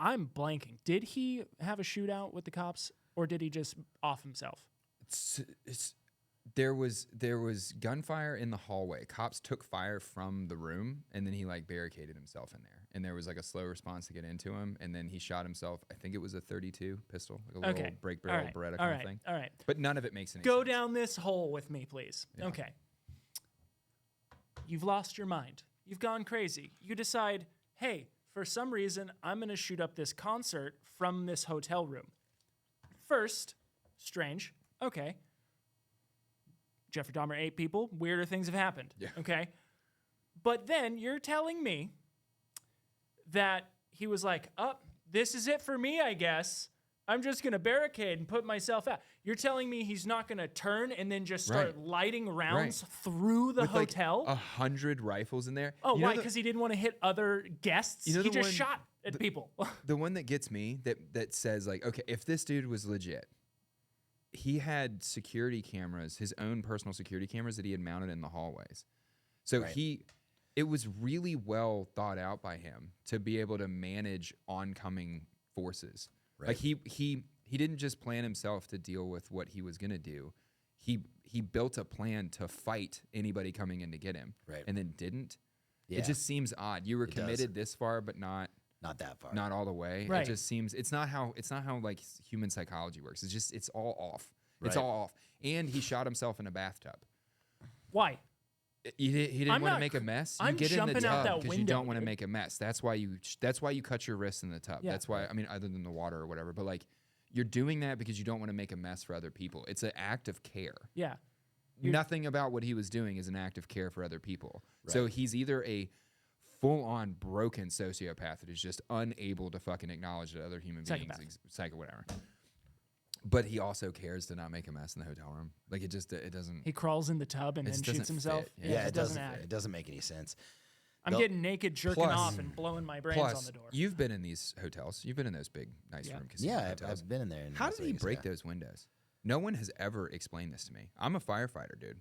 I'm blanking. Did he have a shootout with the cops, or did he just off himself? there was gunfire in the hallway. Cops took fire from the room, and then he like barricaded himself in there. And there was like a slow response to get into him, and then he shot himself. I think it was a .32 pistol, like a little break barrel Beretta kind of thing. All right. But none of it makes any sense. Go down this hole with me, please. Yeah. Okay. You've lost your mind. You've gone crazy. You decide, hey, for some reason, I'm going to shoot up this concert from this hotel room. First, strange. Okay. Jeffrey Dahmer ate people. Weirder things have happened. Yeah. Okay. But then you're telling me that he was like, oh, this is it for me, I guess. I'm just going to barricade and put myself out. You're telling me he's not going to turn and then just start lighting rounds through the hotel? Like 100 rifles in there. Oh, why? Because he didn't want to hit other guests? He just shot at people. The one that gets me, that says like, okay, if this dude was legit, he had security cameras, his own personal security cameras that he had mounted in the hallways. So it was really well thought out by him to be able to manage oncoming forces. Right. Like he didn't just plan himself to deal with what he was gonna do. He built a plan to fight anybody coming in to get him. Right. And then didn't. Yeah. It just seems odd. You were committed this far, but not that far. Not all the way. Right. It just seems it's not how like human psychology works. It's all off. Right. It's all off. And he shot himself in a bathtub. Why? He didn't want to make a mess. You I'm get in the jumping out tub that because you don't window, want to dude. make a mess. That's why you cut your wrists in the tub. Yeah. That's why, I mean, other than the water or whatever, but like you're doing that because you don't want to make a mess for other people. It's an act of care. Yeah. Nothing about what he was doing is an act of care for other people. Right. So he's either a full-on broken sociopath that is just unable to fucking acknowledge that other human beings, psycho, whatever. But he also cares to not make a mess in the hotel room. Like it doesn't. He crawls in the tub and then shoots himself. Fit. Yeah, it doesn't add. It doesn't make any sense. I'm getting naked, jerking off, and blowing my brains on the door. You've been in these hotels. You've been in those big, nice room casino hotels. I've been in there. How did he break those windows? No one has ever explained this to me. I'm a firefighter, dude.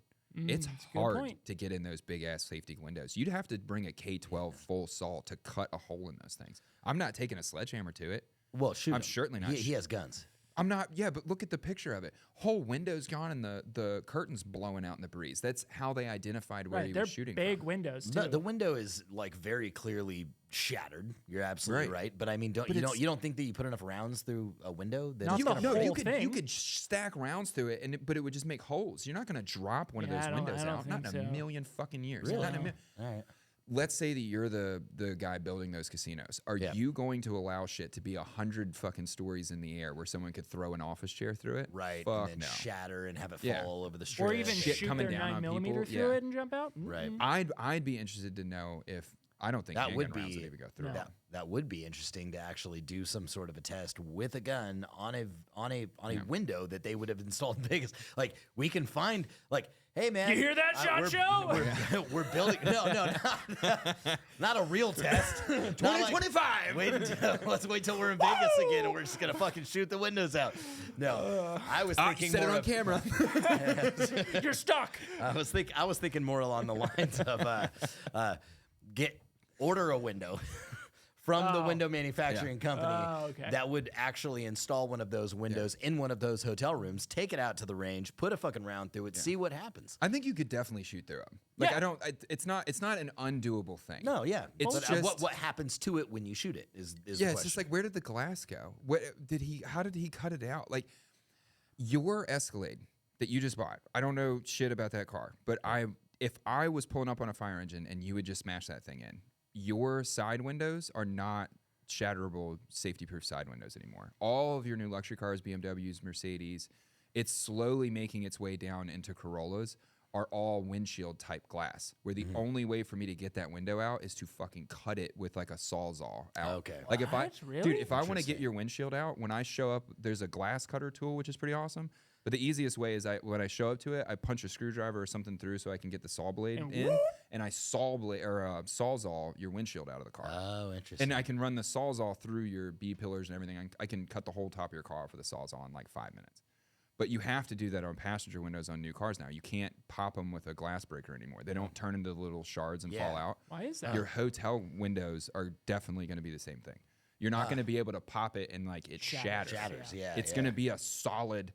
It's hard to get in those big ass safety windows. You'd have to bring a K-12 full saw to cut a hole in those things. I'm not taking a sledgehammer to it. Well, shoot. I'm certainly not. He has guns. I'm not. Yeah, but look at the picture of it. Whole window's gone and the curtains blowing out in the breeze. That's how they identified where he was shooting big from. windows too. The window is like very clearly shattered. You're absolutely right. But I mean, you don't think that you put enough rounds through a window? That You could stack rounds through it, but it would just make holes. You're not going to drop one of those windows out. Not in a million fucking years. Really? Not in a All right. Let's say that you're the guy building those casinos. Are you going to allow shit to be 100 fucking stories in the air where someone could throw an office chair through it? Right. Fuck and then no. shatter and have it fall all over the street. Or even Shit shoot coming their down on 9mm people. through it and jump out. Right. I'd be interested to know if I don't think That would handgun rounds be would even go through. that would be interesting to actually do some sort of a test with a gun on a window that they would have installed in Vegas. Like we can find hey man, You hear that, Shot Show? We're building not a real test. 2025. Let's wait till we're in Vegas again and we're just gonna fucking shoot the windows out. No, I was thinking set it more on of, camera. You're stuck. I was thinking more along the lines of order a window from the window manufacturing company okay. that would actually install one of those windows in one of those hotel rooms, take it out to the range, put a fucking round through it, see what happens. I think you could definitely shoot through them. Like Yeah. it's not an undoable thing. No, yeah. It's But, just what happens to it when you shoot it is the it's question. just like, where did the glass go? How did he cut it out? Like your Escalade that you just bought, I don't know shit about that car, but if I was pulling up on a fire engine and you would just smash that thing in, your side windows are not shatterable safety-proof side windows anymore. All of your new luxury cars, BMWs, Mercedes, it's slowly making its way down into Corollas, are all windshield type glass, where the only way for me to get that window out is to fucking cut it with like a sawzall out. Okay. Like if I want to get Interesting. your windshield out, when I show up, there's a glass cutter tool, which is pretty awesome. But the easiest way is when I show up to it, I punch a screwdriver or something through so I can get the saw blade in, and I sawzall your windshield out of the car. Oh, interesting. And I can run the sawzall through your B pillars and everything. I can cut the whole top of your car with a sawzall in like 5 minutes. But you have to do that on passenger windows on new cars now. You can't pop them with a glass breaker anymore. They don't turn into little shards and fall out. Why is that? Your hotel windows are definitely going to be the same thing. You're not going to be able to pop it and like it shatters. Yeah. It's going to be a solid.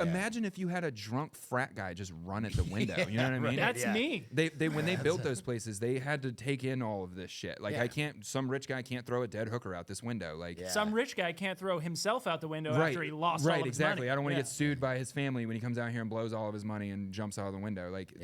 Imagine if you had a drunk frat guy just run at the window. You know what I mean? That's me. They when they built those places, they had to take in all of this shit. Like some rich guy can't throw a dead hooker out this window. Like Some rich guy can't throw himself out the window after he lost all of his exactly. money. I don't want to get sued by his family when he comes out here and blows all of his money and jumps out of the window. Like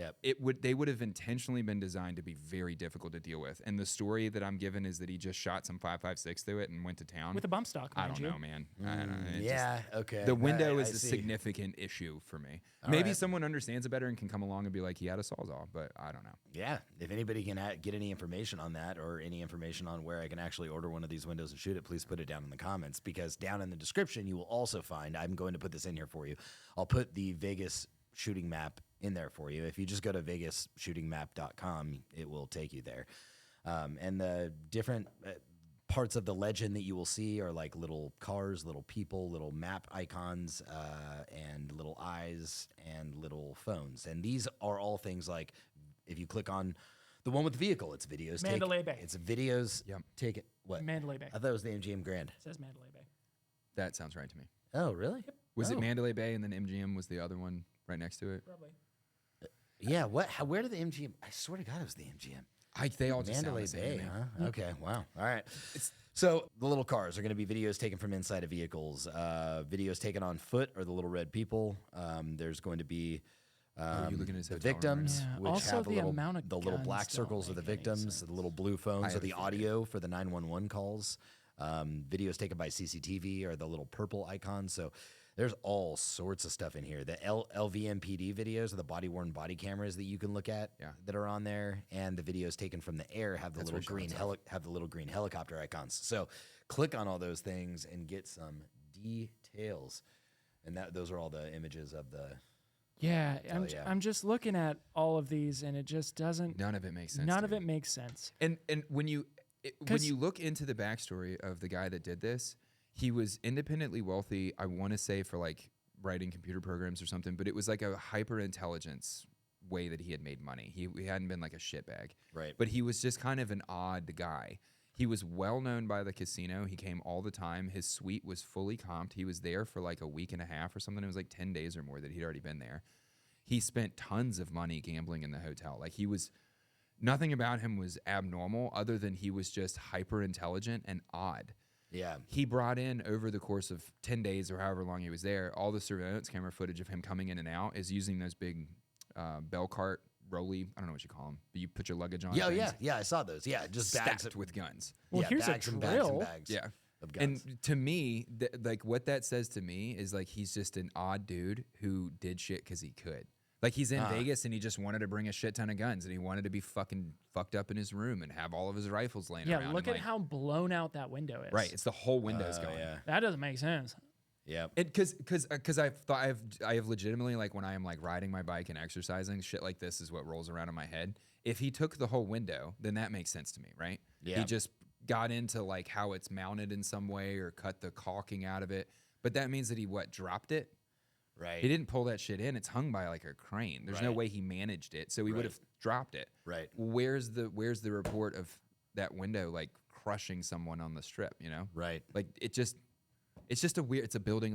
they would have intentionally been designed to be very difficult to deal with. And the story that I'm given is that he just shot some 5.56 through it and went to town With a bump stock, I mind don't you. know, man. I don't know. It Yeah, okay. the window I is a see. significant issue for me. Maybe right. someone understands it better and can come along and be like, he had a sawzall, but I don't know. Yeah, if anybody can get any information on that or any information on where I can actually order one of these windows and shoot it, please put it down in the comments, because down in the description you will also find, I'm going to put this in here for you, I'll put the Vegas shooting map in there for you. If you just go to vegasshootingmap.com, it will take you there. And the different parts of the legend that you will see are like little cars, little people, little map icons, and little eyes and little phones. And these are all things like, if you click on the one with the vehicle, it's videos. Mandalay Bay. It's videos. Take it. What? Mandalay Bay. I thought it was the MGM Grand. It says Mandalay Bay. That sounds right to me. Oh, really? Was it Mandalay Bay and then MGM was the other one right next to it? Probably. Yeah. What? Where did the MGM? I swear to God, it was the MGM. They all just sound Mandalay the same Bay, to me. huh? Okay, wow. All right. So the little cars are going to be videos taken from inside of vehicles, videos taken on foot are the little red people. There's going to be you looking at his the hotel room right victims, now? Yeah. which Also, have the amount of the little guns black don't circles are the make any victims, the little blue phones are the audio for the 911 calls. Videos taken by CCTV are the little purple icons. So there's all sorts of stuff in here. The LVMPD videos are the body-worn body cameras that you can look at that are on there, and the videos taken from the air have the little green helicopter icons. So click on all those things and get some details. And those are all the images of the. Yeah, I'm just looking at all of these, and it just doesn't. None of it makes sense. None to of me. it makes sense. And when you look into the backstory of the guy that did this, he was independently wealthy, I want to say, for like writing computer programs or something, but it was like a hyper intelligence way that he had made money. He hadn't been like a shitbag. Right. But he was just kind of an odd guy. He was well known by the casino. He came all the time. His suite was fully comped. He was there for like a week and a half or something. It was like 10 days or more that he'd already been there. He spent tons of money gambling in the hotel. Like nothing about him was abnormal other than he was just hyper intelligent and odd. Yeah. He brought in, over the course of 10 days or however long he was there, all the surveillance camera footage of him coming in and out is using those big bell cart, rolly, I don't know what you call them, but you put your luggage on. Yeah, I saw those. Yeah, just bags stacked with guns. Well, yeah, here's bags a and bags and drill. bags. Yeah. Of guns. And to me, like what that says to me is like he's just an odd dude who did shit because he could. Like he's in Vegas and he just wanted to bring a shit ton of guns and he wanted to be fucking fucked up in his room and have all of his rifles laying around. Yeah, look and at how blown out that window is. right. It's the whole window's going. Yeah. That doesn't make sense. Yeah. Because I have legitimately, like when I am like riding my bike and exercising, shit like this is what rolls around in my head. If he took the whole window, then that makes sense to me, right? Yeah. He just got into like how it's mounted in some way or cut the caulking out of it. But that means that he dropped it? Right. He didn't pull that shit in. It's hung by like a crane. There's no way he managed it. So he would have dropped it. Right. Where's the report of that window like crushing someone on the strip, you know? Right. Like it's just a weird. It's a building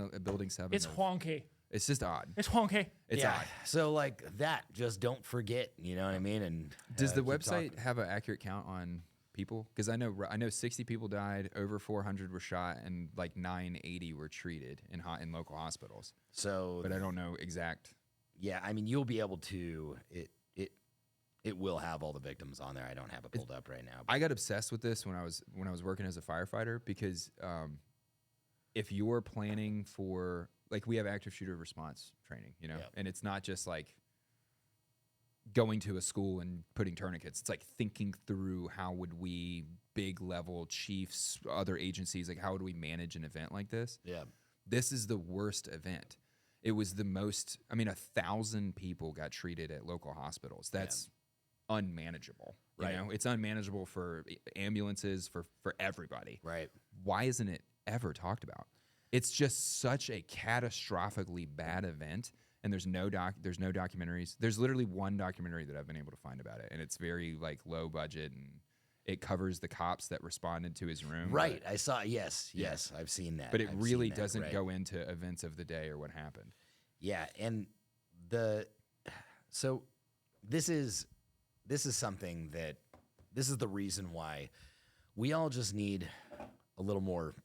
7. It's wonky. It's just odd. It's wonky. It's odd. So like that, just don't forget. You know what I mean? And Does the keep website talking. have an accurate count on people? Because I know 60 people died, over 400 were shot, and like 980 were treated in local hospitals. So, But I don't know exact. yeah, I mean, you'll be able to. It will have all the victims on there. I don't have it pulled up right now. I got obsessed with this when I was working as a firefighter because if you're planning for, like, we have active shooter response training, you know, and it's not just like going to a school and putting tourniquets. It's like thinking through how would we, big level chiefs, other agencies, like how would we manage an event like this? Yeah. This is the worst event. It was the most, 1,000 people got treated at local hospitals. That's unmanageable. Right. You know, it's unmanageable for ambulances, for everybody. Right. Why isn't it ever talked about? It's just such a catastrophically bad event, and there's no documentaries. There's literally one documentary that I've been able to find about it, and it's very like low budget, and it covers the cops that responded to his room. Right. I saw. Yes. I've seen that. But it I've really seen that, doesn't right. go into events of the day or what happened. Yeah, and so this is something that this is the reason why we all just need a little more,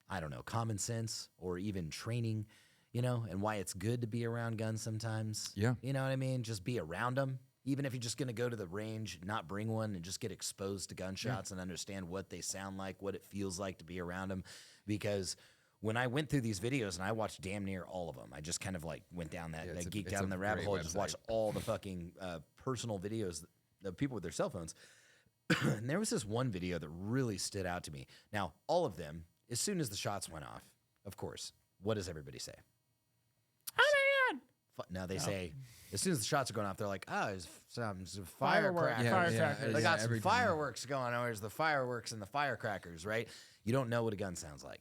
I don't know, common sense or even training, you know, and why it's good to be around guns sometimes. Yeah. You know what I mean? Just be around them. Even if you're just going to go to the range, not bring one, and just get exposed to gunshots and understand what they sound like, what it feels like to be around them. Because when I went through these videos and I watched damn near all of them, I just kind of like went down that, geeked down the rabbit hole, just watched all the fucking personal videos of people with their cell phones. And there was this one video that really stood out to me. Now, all of them, as soon as the shots went off, of course, what does everybody say? Oh my God. Now they say, as soon as the shots are going off, they're like, oh, there's some firecrackers. Firecrackers. They got some fireworks going on. There's the fireworks and the firecrackers, right? You don't know what a gun sounds like.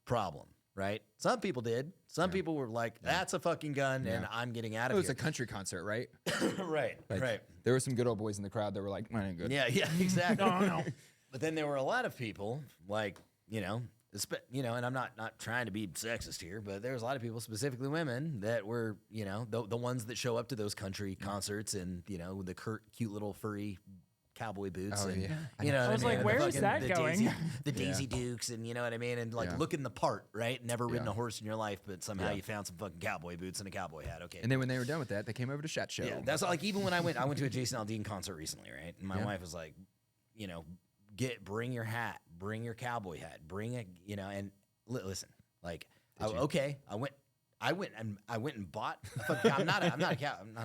Problem, right? Some people did. Some people were like, that's a fucking gun, and I'm getting out of It was here. a country concert, right? right. There were some good old boys in the crowd that were like, mine ain't good. Yeah, exactly. No. But then there were a lot of people, like, you know, and I'm not trying to be sexist here, but there was a lot of people, specifically women, that were, you know, the ones that show up to those country concerts and, you know, with the cute little furry cowboy boots. Oh, and, yeah. You know, I was what like, mean? where The is fucking- that the going? Daisy, the Daisy Dukes, and you know what I mean? And like looking the part, right? Never ridden a horse in your life, but somehow you found some fucking cowboy boots and a cowboy hat. Okay. And then when they were done with that, they came over to Shot Show. Yeah, that's like even when I went to a Jason Aldean concert recently, right? And my wife was like, you know, bring your hat, bring your cowboy hat, bring a, you know, and listen, like, I went and bought. I'm not a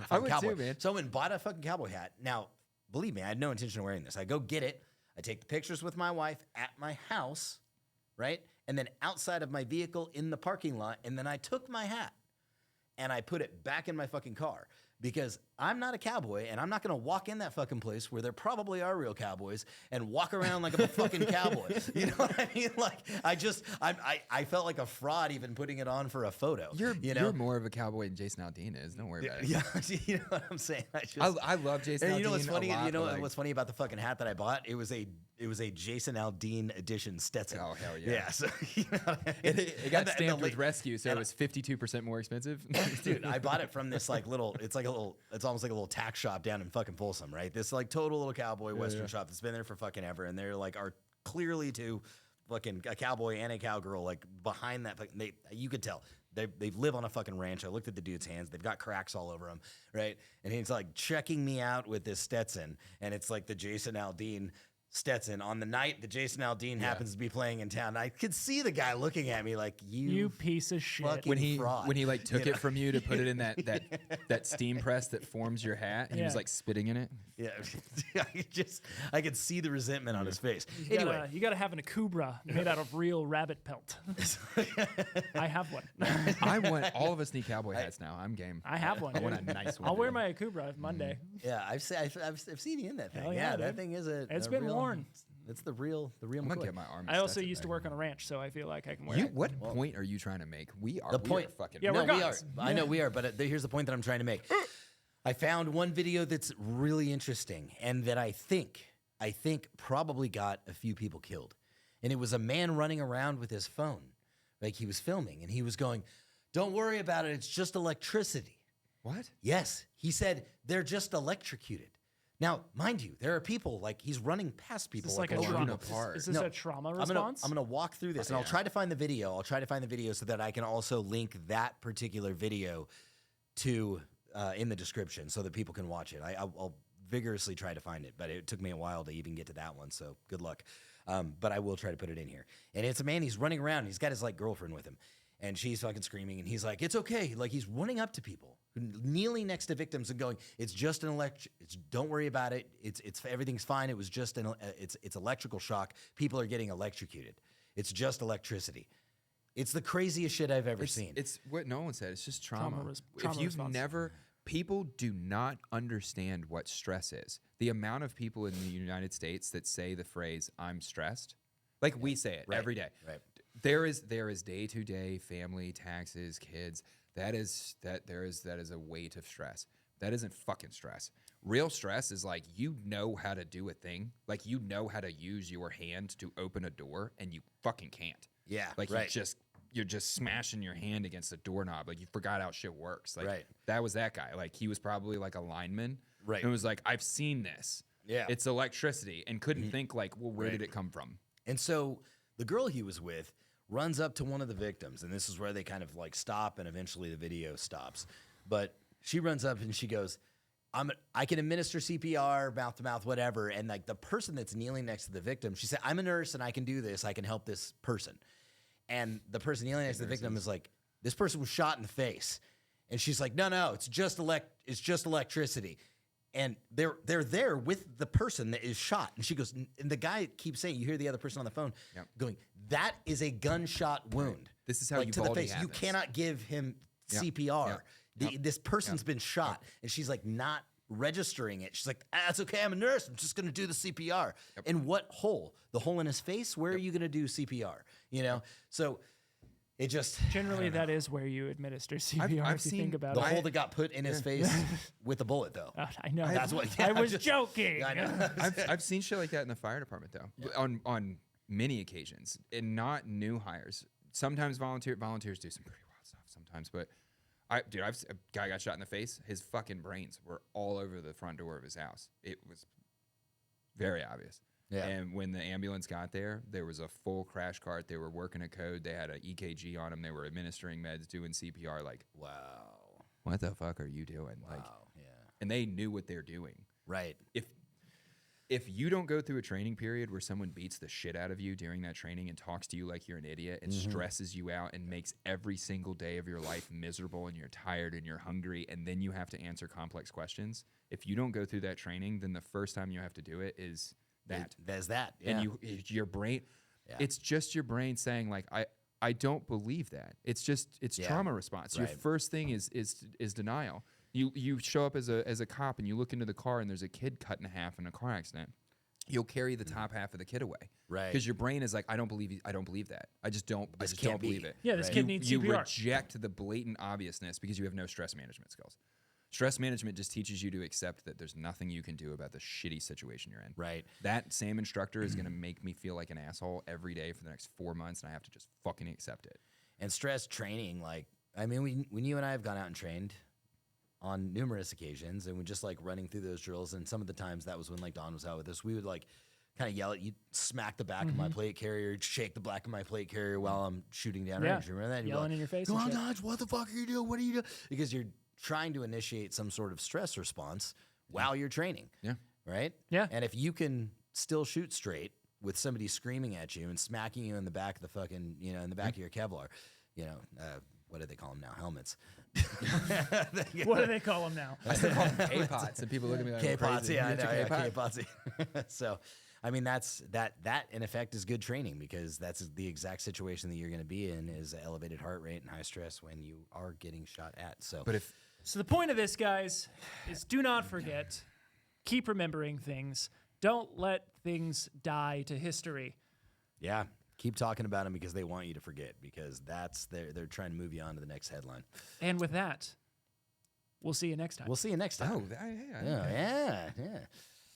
fucking cowboy. Too, man. So I went and bought a fucking cowboy hat. Now, believe me, I had no intention of wearing this. I go get it. I take the pictures with my wife at my house, right? And then outside of my vehicle in the parking lot. And then I took my hat and I put it back in my fucking car because I'm not a cowboy and I'm not going to walk in that fucking place where there probably are real cowboys and walk around like I'm a fucking cowboy. You know what I mean? Like I felt like a fraud even putting it on for a photo. You're more of a cowboy than Jason Aldean is. Don't worry about it. Yeah, you know what I'm saying? I love Jason Aldean. And you know what's funny? a lot, You know but, what's funny about the fucking hat that I bought? It was a Jason Aldean edition Stetson. Oh, hell yeah. Yeah. So, you know what I mean? It got And stamped the with rescue, so it was 52% more expensive. Dude, I bought it from this like little. It's almost like a little tack shop down in fucking Folsom, right? This like total little cowboy Western shop that's been there for fucking ever, and they're like are clearly to fucking a cowboy and a cowgirl like behind that. You could tell they live on a fucking ranch. I looked at the dude's hands; they've got cracks all over them, right? And he's like checking me out with this Stetson, and it's like the Jason Aldean Stetson on the night that Jason Aldean happens to be playing in town. I could see the guy looking at me like you piece of shit. fucking when he fraud. like took it from you to put it in that steam press that forms your hat, he was like spitting in it. Yeah, I could see the resentment on his face. You Anyway, gotta, you gotta have an akubra made out of real rabbit pelt. I have one. I want all of us need cowboy hats now. I'm game. I have one. I want dude. a nice one. I'll wear dude. my akubra Monday. yeah, I've seen you in that thing. Hell yeah, yeah, that dude. thing is a. It's a been real, worn. It's the real I'm gonna McCoy. get my arm. I also used to work on a ranch, so I feel like I can wear it. What point are you trying to make? We are. The we point. Are fucking. Yeah, no, we're we are. guns. I know we are, but here's the point that I'm trying to make. I found one video that's really interesting, and that I think I think probably got a few people killed. And it was a man running around with his phone, like he was filming, and he was going, "Don't worry about it, it's just electricity." What? Yes, he said they're just electrocuted. Now, mind you, there are people, like he's running past people. Is this like a along trauma? apart. Is this a trauma response? I'm gonna walk through this, and I'll try to find the video. I'll try to find the video so that I can also link that particular video to in the description so that people can watch it. I'll vigorously try to find it, but it took me a while to even get to that one, so good luck. But I will try to put it in here. And it's a man, he's running around, he's got his like girlfriend with him, and she's fucking screaming, and he's like, "It's okay." Like he's running up to people, kneeling next to victims and going, "It's just an don't worry about it. It's everything's fine. It was just it's electrical shock. People are getting electrocuted. It's just electricity." It's the craziest shit I've ever seen. It's what no one said. It's just trauma. Trauma if you've response. people do not understand what stress is. The amount of people in the United States that say the phrase "I'm stressed," like we say it every day. Right. There is day-to-day family, taxes, kids. There is a weight of stress. That isn't fucking stress. Real stress is like you know how to do a thing. Like you know how to use your hand to open a door and you fucking can't. Yeah, Like right. you're just smashing your hand against a doorknob. Like you forgot how shit works. Like Right. that was that guy. Like he was probably like a lineman. Right. And was like, I've seen this. Yeah. It's electricity. And couldn't think like, well, where did it come from? And so the girl he was with runs up to one of the victims, and this is where they kind of like stop, and eventually the video stops. But she runs up and she goes, I can administer CPR, mouth to mouth, whatever. And like the person that's kneeling next to the victim, she said, "I'm a nurse and I can do this. I can help this person." And the person kneeling next to the victim is like, "This person was shot in the face." And she's like, no, it's just electricity. And they're there with the person that is shot. And she goes, and the guy keeps saying, you hear the other person on the phone going, "That is a gunshot wound." This is how like to the Uvalde face. You happens. cannot give him CPR. This person's been shot. And she's like not registering it. She's like, "That's okay. I'm a nurse. I'm just going to do the CPR." And what hole? The hole in his face? Where are you going to do CPR? You know? So it just... Generally, that is where you administer CPR. I've if you seen think about The it. hole that got put in his face with a bullet, though. I know. That's what... I was joking. I know. I've seen shit like that in the fire department though, on many occasions, and not new hires. Sometimes volunteers do some pretty wild stuff sometimes, but a guy got shot in the face. His fucking brains were all over the front door of his house. It was very obvious. Yeah. And when the ambulance got there, there was a full crash cart. They were working a code. They had an EKG on him. They were administering meds, doing CPR. Like, Wow. what the fuck are you doing? Like, Yeah. and they knew what they're doing. Right. If you don't go through a training period where someone beats the shit out of you during that training and talks to you like you're an idiot and stresses you out and makes every single day of your life miserable, and you're tired and you're hungry, and then you have to answer complex questions, if you don't go through that training, then the first time you have to do it is that. There's that. Yeah. And your brain, it's just your brain saying like, I don't believe that. It's trauma response. Your Right. first thing is denial. You show up as a cop and you look into the car and there's a kid cut in half in a car accident. You'll carry the top half of the kid away, Right. Because your brain is like, I don't believe that. I just don't can't be. believe it. Yeah, this kid needs You CPR. reject the blatant obviousness because you have no stress management skills. Stress management just teaches you to accept that there's nothing you can do about the shitty situation you're in. Right. That same instructor is going to make me feel like an asshole every day for the next 4 months, and I have to just fucking accept it. And stress training, like, I mean, when you and I have gone out and trained on numerous occasions, and we're just like running through those drills, and some of the times that was when like Don was out with us, we would like kind of yell at you, smack the back of my plate carrier, shake the back of my plate carrier while I'm shooting down range. Remember that? You'd be Yelling like, in your face "Come and on, shit." Dodge, what the fuck are you doing? What are you doing?" Because you're trying to initiate some sort of stress response while you're training. Yeah. Right? Yeah. And if you can still shoot straight with somebody screaming at you and smacking you in the back of the fucking, in the back of your Kevlar, what do they call them now? Helmets. What do they call them now? I still call them K-pots, and people look at me like I'm K-pots, crazy. yeah, I It's a know, yeah, K-pot. K-pots. So, I mean, that in effect is good training, because that's the exact situation that you're going to be in, is elevated heart rate and high stress when you are getting shot at. So, But if So the point of this, guys, is do not forget. Keep remembering things. Don't let things die to history. yeah, keep talking about them, because they want you to forget, because they're trying to move you on to the next headline. And with that, we'll see you next time. We'll see you next time. yeah. Yeah.